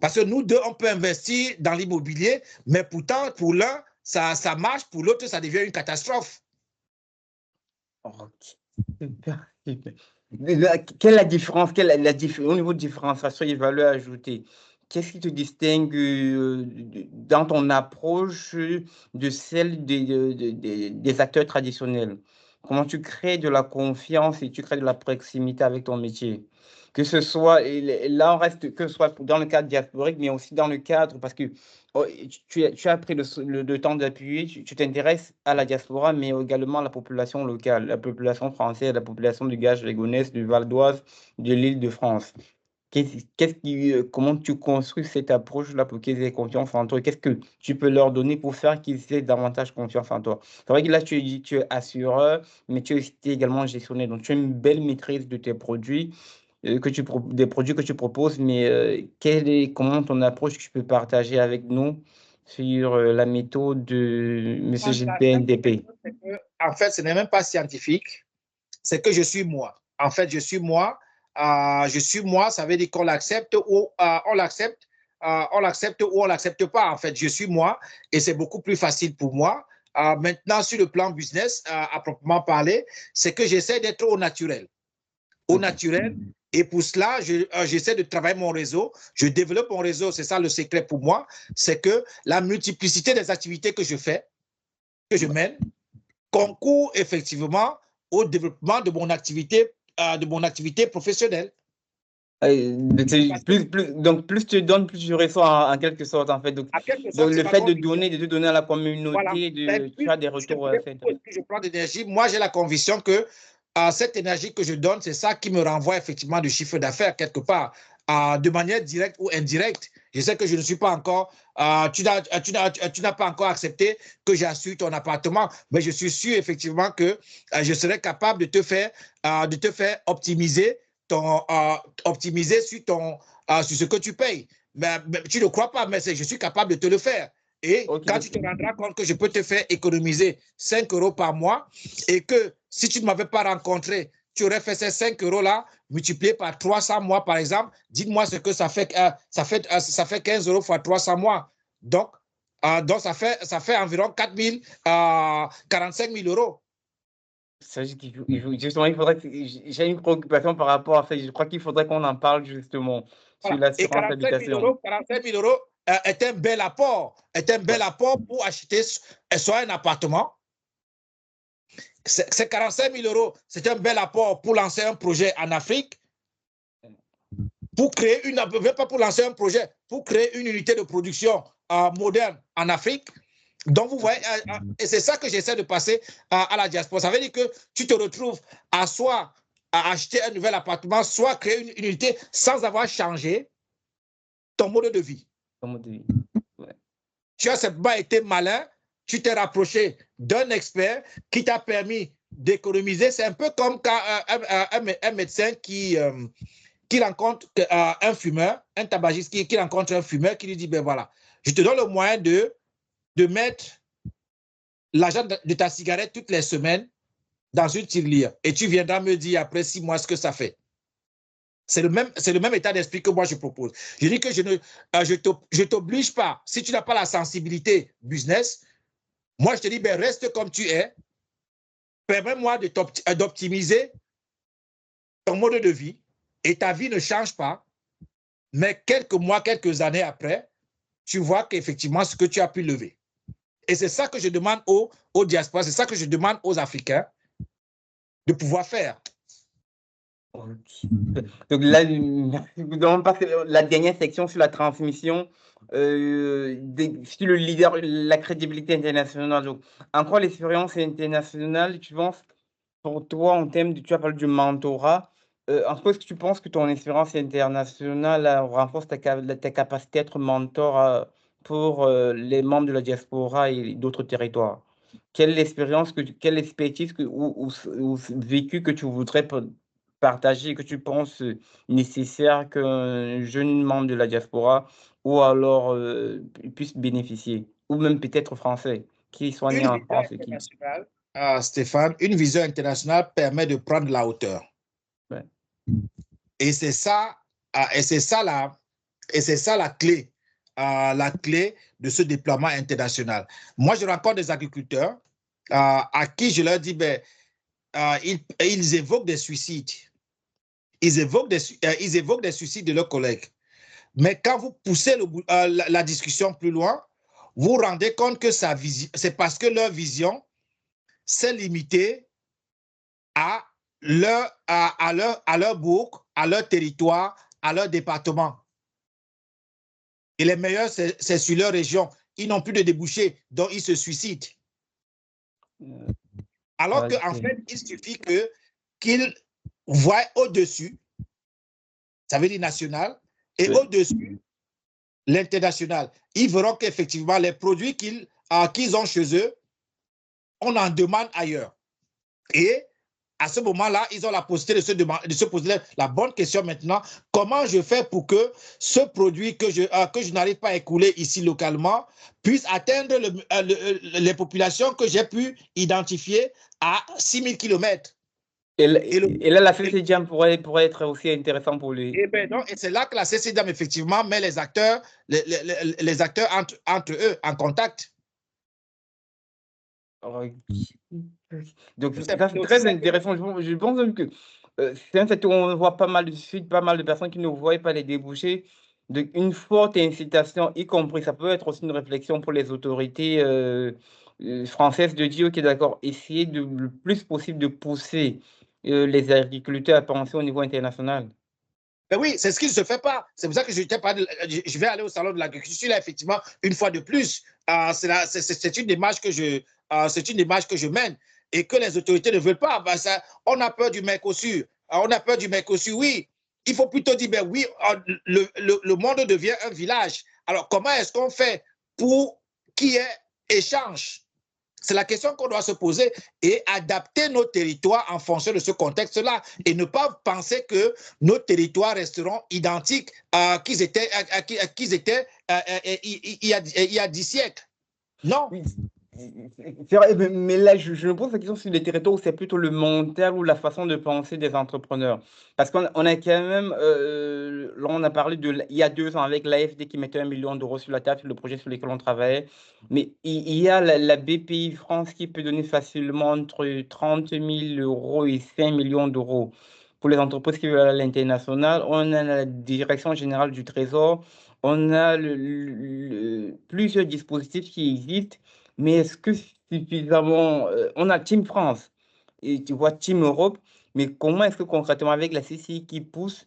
Parce que nous deux, on peut investir dans l'immobilier, mais pourtant, pour l'un, ça marche, pour l'autre, ça devient une catastrophe. Okay. Quelle est la différence, au niveau de différenciation et valeur ajoutée? Qu'est-ce qui te distingue dans ton approche de celle des acteurs traditionnels? Comment tu crées de la confiance et tu crées de la proximité avec ton métier? Que ce soit, là on reste, que ce soit dans le cadre diasporique, mais aussi dans le cadre, parce que tu as pris le temps d'appuyer, tu t'intéresses à la diaspora, mais également à la population locale, la population française, la population du Gage, Légonesse, du Val d'Oise, de l'Île-de-France. Comment tu construis cette approche-là pour qu'ils aient confiance en toi? Qu'est-ce que tu peux leur donner pour faire qu'ils aient davantage confiance en toi? C'est vrai que là, tu es assureur, mais tu es également gestionnaire. Donc, tu as une belle maîtrise de tes produits, des produits que tu proposes, mais comment ton approche que tu peux partager avec nous sur la méthode de M. Gilbert NDP? En fait, ce n'est même pas scientifique. C'est que je suis moi. En fait, je suis moi. Ça veut dire qu'on l'accepte ou on l'accepte ou on l'accepte pas. En fait, je suis moi et c'est beaucoup plus facile pour moi. Maintenant, sur le plan business, à proprement parler, c'est que j'essaie d'être au naturel. Au naturel. Et pour cela, j'essaie de travailler mon réseau. Je développe mon réseau. C'est ça le secret pour moi. C'est que la multiplicité des activités que je fais, que je mène, concourt effectivement au développement de mon activité de mon activité professionnelle. Donc, plus tu donnes, plus tu reçois en quelque sorte, en fait. Donc, le fait de donner à la communauté, voilà. tu as des retours. Je prends d'énergie. Moi, j'ai la conviction que cette énergie que je donne, c'est ça qui me renvoie effectivement du chiffre d'affaires quelque part, de manière directe ou indirecte. Je sais que je ne suis pas encore, tu n'as pas encore accepté que j'assure ton appartement, mais je suis sûr effectivement que je serai capable de te faire optimiser optimiser sur ce que tu payes. Mais tu ne crois pas, mais je suis capable de te le faire. Et quand tu te rendras compte que je peux te faire économiser 5 € par mois et que si tu ne m'avais pas rencontré, tu aurais fait ces 5 € multipliés par 300 mois, par exemple, dites-moi ce que ça fait. Ça fait 15 € fois 300 mois. Donc ça fait environ 45 000 €. Justement, j'ai une préoccupation par rapport à ça. Je crois qu'il faudrait qu'on en parle justement sur l'assurance habitation. 45 000 € est un bel apport. Pour acheter soit un appartement. C'est 45 000 €. C'est un bel apport pour lancer un projet en Afrique. Pour créer pas pour lancer un projet, pour créer une unité de production moderne en Afrique. Donc, vous voyez, et c'est ça que j'essaie de passer à la diaspora. Ça veut dire que tu te retrouves soit à acheter un nouvel appartement, soit créer une unité sans avoir changé ton mode de vie. Ouais. Tu as simplement été malin, tu t'es rapproché d'un expert qui t'a permis d'économiser. C'est un peu comme quand un médecin qui rencontre un fumeur, un tabagiste qui rencontre un fumeur qui lui dit, ben voilà, je te donne le moyen de mettre l'argent de ta cigarette toutes les semaines dans une tirelire et tu viendras me dire après 6 mois ce que ça fait. C'est le même état d'esprit que moi je propose. Je dis que je t'oblige pas. Si tu n'as pas la sensibilité business, moi je te dis, ben reste comme tu es. Permets-moi d'optimiser ton mode de vie et ta vie ne change pas. Mais quelques mois, quelques années après, tu vois qu'effectivement, ce que tu as pu lever. Et c'est ça que je demande aux diasporas, c'est ça que je demande aux Africains de pouvoir faire. Donc là, nous allons passer la dernière section sur la transmission, sur le leader, la crédibilité internationale. Donc, encore l'expérience internationale, tu penses, pour toi, en termes de, tu as parlé du mentorat, en quoi est-ce que tu penses que ton expérience internationale renforce ta capacité à être mentor pour les membres de la diaspora et d'autres territoires? Quelle expérience, quelle expertise ou vécu que tu voudrais partager, que tu penses nécessaire qu'un jeune membre de la diaspora ou alors puisse bénéficier, ou même peut-être français, qui soit né en France et qui... Stéphane, une vision internationale permet de prendre la hauteur. Ouais. Et c'est ça la clé. La clé de ce déploiement international. Moi, je rencontre des agriculteurs à qui je leur dis, ben, ils évoquent des suicides. Ils évoquent des suicides de leurs collègues. Mais quand vous poussez la discussion plus loin, vous vous rendez compte que c'est parce que leur vision s'est limitée à leur bourg, à leur territoire, à leur département. Et les meilleurs, c'est sur leur région. Ils n'ont plus de débouchés, donc ils se suicident. Alors qu'en fait, il suffit qu'ils voient au-dessus, ça veut dire national, et au-dessus, l'international. Ils verront qu'effectivement, les produits qu'ils ont chez eux, on en demande ailleurs. Et à ce moment-là, ils ont la possibilité de se poser la bonne question maintenant. Comment je fais pour que ce produit que je n'arrive pas à écouler ici localement puisse atteindre les populations que j'ai pu identifier à 6 000 km? Et là, la CCDIAM pourrait être aussi intéressant pour lui. Et c'est là que la CCDIAM, effectivement, met les acteurs entre eux en contact. Donc, c'est très intéressant. Je pense que c'est un secteur où on voit pas mal de personnes qui ne voient pas les débouchés. Donc, une forte incitation, y compris, ça peut être aussi une réflexion pour les autorités françaises de dire, OK, d'accord, essayer le plus possible de pousser les agriculteurs à penser au niveau international? Ben oui, c'est ce qui ne se fait pas. C'est pour ça que je vais aller au salon de l'agriculture là, effectivement, une fois de plus. C'est une démarche c'est une démarche que je mène et que les autorités ne veulent pas. Ben on a peur du Mercosur. On a peur du Mercosur, oui. Il faut plutôt dire, ben oui, le monde devient un village. Alors, comment est-ce qu'on fait pour qu'il y ait échange? C'est la question qu'on doit se poser et adapter nos territoires en fonction de ce contexte-là et ne pas penser que nos territoires resteront identiques qu'ils étaient il y a 10 siècles. Non. Oui, c'est vrai, mais là, je me pose la question sur les territoires où c'est plutôt le mental ou la façon de penser des entrepreneurs. Parce qu'on a quand même, là, on a parlé il y a 2 ans avec l'AFD qui mettait 1 million d'euros sur la table sur le projet sur lequel on travaillait. Mais il y a la BPI France qui peut donner facilement entre 30 000 euros et 5 millions d'euros pour les entreprises qui veulent aller à l'international. On a la Direction générale du Trésor. On a plusieurs dispositifs qui existent, mais est-ce que suffisamment... on a Team France et tu vois Team Europe, mais comment est-ce que concrètement avec la CCI qui pousse,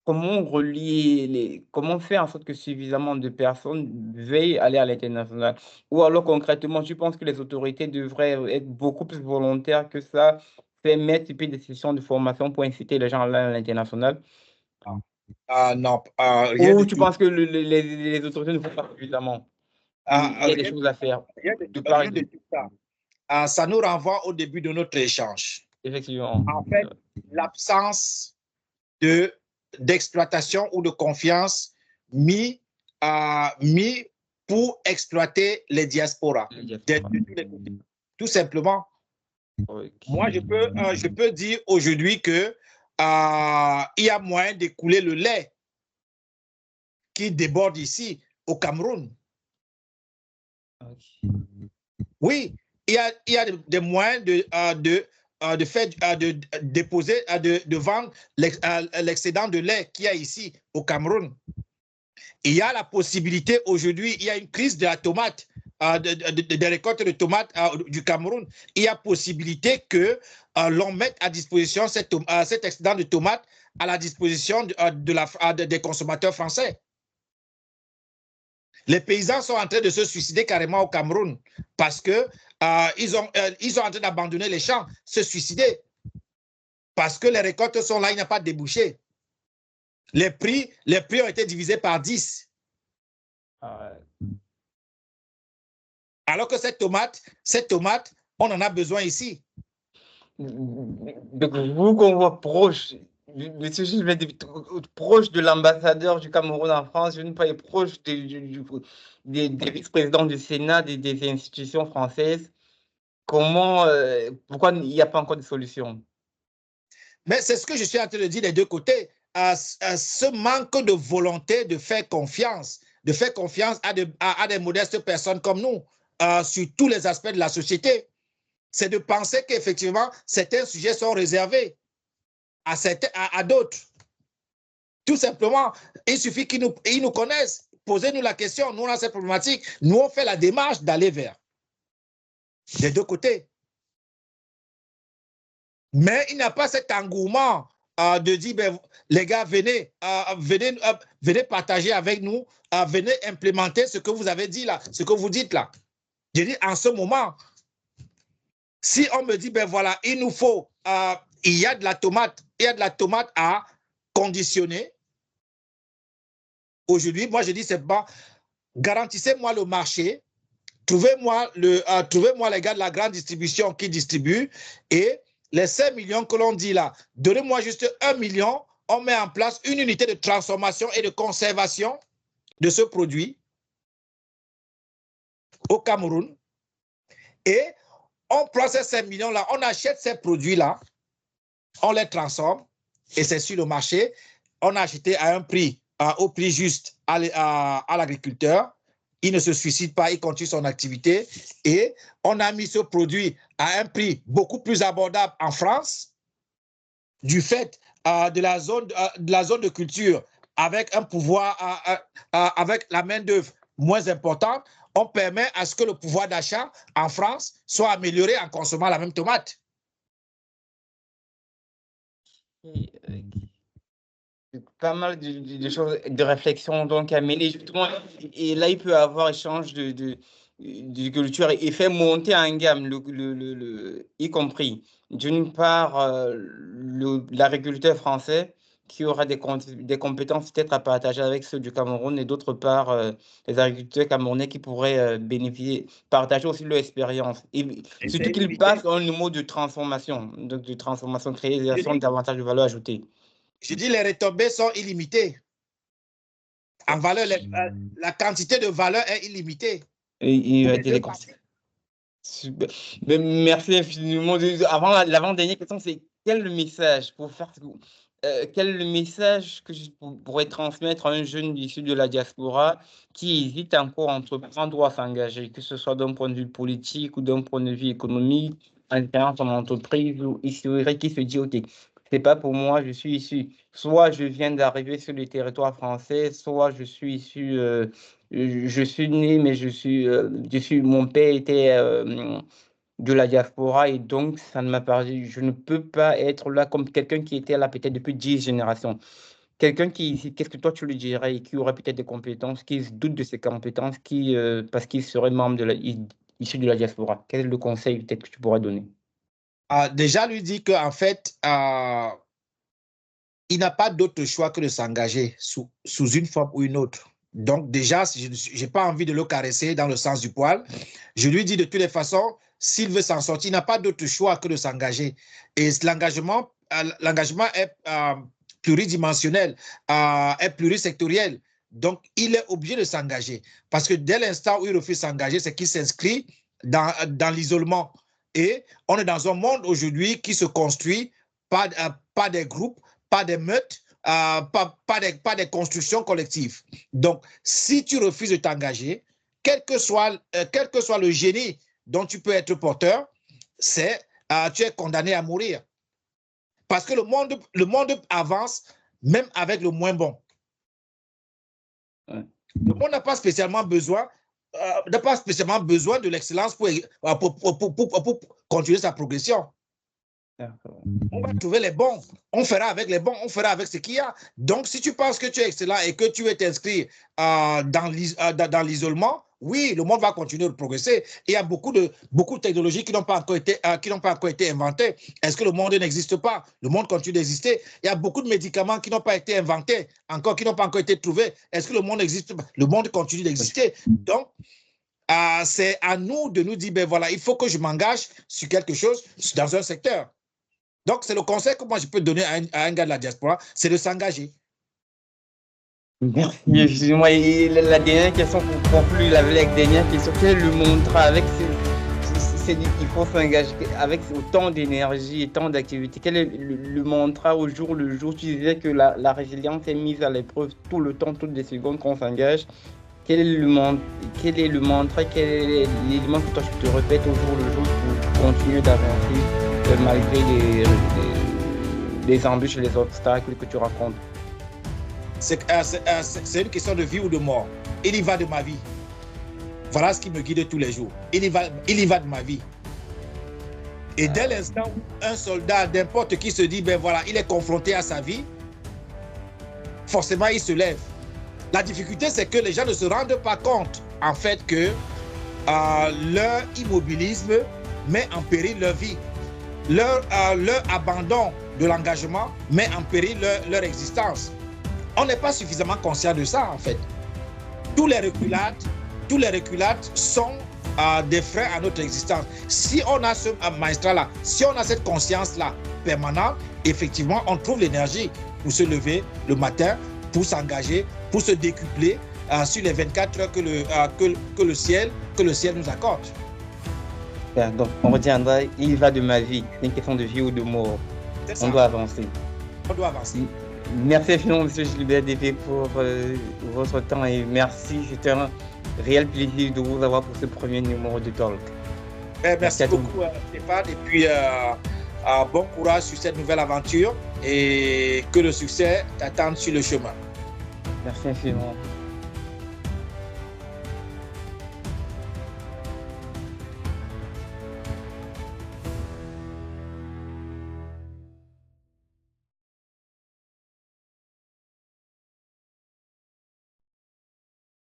comment relier comment faire en sorte que suffisamment de personnes veuillent aller à l'international? Ou alors concrètement, tu penses que les autorités devraient être beaucoup plus volontaires que ça, faire mettre des sessions de formation pour inciter les gens à aller à l'international? Non, rien Ou du tu tout. penses que les autorités ne font pas suffisamment? Ou il y a des choses à faire de part et Rien de d'autre? tout ça. Ça nous renvoie au début de notre échange. Effectivement. En fait, l'absence d'exploitation ou de confiance mis pour exploiter les diasporas de tous les côtés. Tout simplement. Okay. Moi, je peux dire aujourd'hui que il y a moyen d'écouler le lait qui déborde ici au Cameroun. Okay. Oui, il y a des moyens de déposer, de vendre l'excédent de lait qu'il y a ici au Cameroun. Il y a la possibilité aujourd'hui, il y a une crise de la tomate, des récoltes de tomates du Cameroun. Il y a possibilité que l'on mette à disposition cet excédent de tomates à la disposition des consommateurs français. Les paysans sont en train de se suicider carrément au Cameroun parce que ils sont en train d'abandonner les champs, se suicider parce que les récoltes sont là, il n'y a pas de débouché. Les prix ont été divisés par 10. Alors que cette tomate, on en a besoin ici. Donc, vous qu'on voit proche, monsieur Gilles, proche de l'ambassadeur du Cameroun en France, je ne pas proche des vice-présidents du Sénat, des institutions françaises. Comment, pourquoi il n'y a pas encore de solution? Mais c'est ce que je suis en train de dire des deux côtés. Ce manque de volonté de faire confiance à des modestes personnes comme nous sur tous les aspects de la société. C'est de penser qu'effectivement, certains sujets sont réservés à d'autres. Tout simplement, il suffit qu'ils nous connaissent. Posez-nous la question. Nous, on a cette problématique. Nous, on fait la démarche d'aller vers. Des deux côtés. Mais il n'y a pas cet engouement de dire, ben, les gars, venez partager avec nous, venez implémenter ce que vous avez dit là, ce que vous dites là. Je dis, en ce moment, si on me dit, ben voilà, il nous faut, il y a de la tomate à conditionner. Aujourd'hui, moi, je dis, c'est bon, garantissez-moi le marché, trouvez-moi les gars de la grande distribution qui distribuent et les 5 millions que l'on dit là, donnez-moi juste 1 million, on met en place une unité de transformation et de conservation de ce produit au Cameroun et on prend ces 5 millions-là, on achète ces produits-là, on les transforme et c'est sur le marché. On a acheté à un prix, au prix juste à l'agriculteur. Il ne se suicide pas, il continue son activité et on a mis ce produit à un prix beaucoup plus abordable en France du fait de la zone de culture avec un pouvoir, avec la main-d'œuvre moins importante. On permet à ce que le pouvoir d'achat en France soit amélioré en consommant la même tomate. Et, pas mal de choses, de réflexion donc à mener justement. Et là, il peut y avoir échange de culture et faire monter en gamme, y compris, d'une part, l'agriculteur français qui aura des compétences peut-être à partager avec ceux du Cameroun et d'autre part, les agriculteurs camerounais qui pourraient bénéficier, partager aussi leur expérience. Et surtout qu'ils passent un mot de transformation, donc de transformation, création davantage de valeur ajoutée. Je dis les retombées sont illimitées. En valeur, la quantité de valeur est illimitée. Merci infiniment. Avant l'avant-dernière question, c'est quel message pour faire quel message que je pourrais transmettre à un jeune issu de la diaspora qui hésite encore à entreprendre ou à s'engager, que ce soit d'un point de vue politique ou d'un point de vue économique, en créant son entreprise ou historique, qui se dit ok, c'est pas pour moi, je suis issu. Soit je viens d'arriver sur le territoire français, soit je suis issu, je suis né, mais mon père était de la diaspora et donc ça ne m'a pas, je ne peux pas être là comme quelqu'un qui était là peut-être depuis 10 générations. Quelqu'un qu'est-ce que toi tu lui dirais, qui aurait peut-être des compétences, qui se doute de ses compétences, parce qu'il serait membre issu de la diaspora. Quel est le conseil peut-être que tu pourrais donner? Déjà lui dire qu'en fait, il n'a pas d'autre choix que de s'engager sous une forme ou une autre. Donc déjà, je n'ai pas envie de le caresser dans le sens du poil. Je lui dis de toutes les façons, s'il veut s'en sortir, il n'a pas d'autre choix que de s'engager. Et l'engagement est pluridimensionnel, est plurisectoriel. Donc, il est obligé de s'engager. Parce que dès l'instant où il refuse de s'engager, c'est qu'il s'inscrit dans l'isolement. Et on est dans un monde aujourd'hui qui se construit pas des groupes, pas des meutes, pas des constructions collectives. Donc, si tu refuses de t'engager, quel que soit le génie dont tu peux être porteur, tu es condamné à mourir. Parce que le monde avance même avec le moins bon. Ouais. Le monde n'a pas spécialement besoin de l'excellence pour continuer sa progression. On va trouver les bons, on fera avec les bons, on fera avec ce qu'il y a. Donc, si tu penses que tu es excellent et que tu veux t'inscrire dans l'isolement, oui, le monde va continuer de progresser. Et il y a beaucoup de technologies qui n'ont pas encore été inventées. Est-ce que le monde n'existe pas? Le monde continue d'exister. Il y a beaucoup de médicaments qui n'ont pas été inventés, qui n'ont pas encore été trouvés. Est-ce que le monde existe? Le monde continue d'exister. Donc, c'est à nous de nous dire, ben voilà, il faut que je m'engage sur quelque chose, dans un secteur. Donc, c'est le conseil que moi, je peux donner à un gars de la diaspora, c'est de s'engager. Merci. Excusez-moi, la dernière question pour conclure, la dernière question, quel est le mantra avec il faut s'engager avec autant d'énergie et tant d'activité? Quel est le mantra au jour le jour? Tu disais que la résilience est mise à l'épreuve tout le temps, toutes les secondes qu'on s'engage. Quel est le mantra, quel est l'élément que toi tu te répètes au jour le jour pour continuer d'avancer malgré les embûches et les obstacles que tu rencontres? C'est une question de vie ou de mort. Il y va de ma vie. Voilà ce qui me guide tous les jours. Il y va de ma vie. Et dès l'instant où un soldat, n'importe qui se dit, ben voilà, il est confronté à sa vie, forcément il se lève. La difficulté, c'est que les gens ne se rendent pas compte, en fait, que leur immobilisme met en péril leur vie. Leur abandon de l'engagement met en péril leur existence. On n'est pas suffisamment conscient de ça, en fait. Tous les reculades sont des freins à notre existence. Si on a ce maestrat-là, si on a cette conscience-là permanente, effectivement, on trouve l'énergie pour se lever le matin, pour s'engager, pour se décupler sur les 24 heures que le ciel nous accorde. Donc, on retiendra, il va de ma vie. C'est une question de vie ou de mort. On doit avancer. On doit avancer. Merci infiniment, M. Gilbert Dépé, pour votre temps et merci. C'était un réel plaisir de vous avoir pour ce premier numéro de Talk. Merci beaucoup, Stéphane. Et puis, bon courage sur cette nouvelle aventure et que le succès t'attende sur le chemin. Merci infiniment.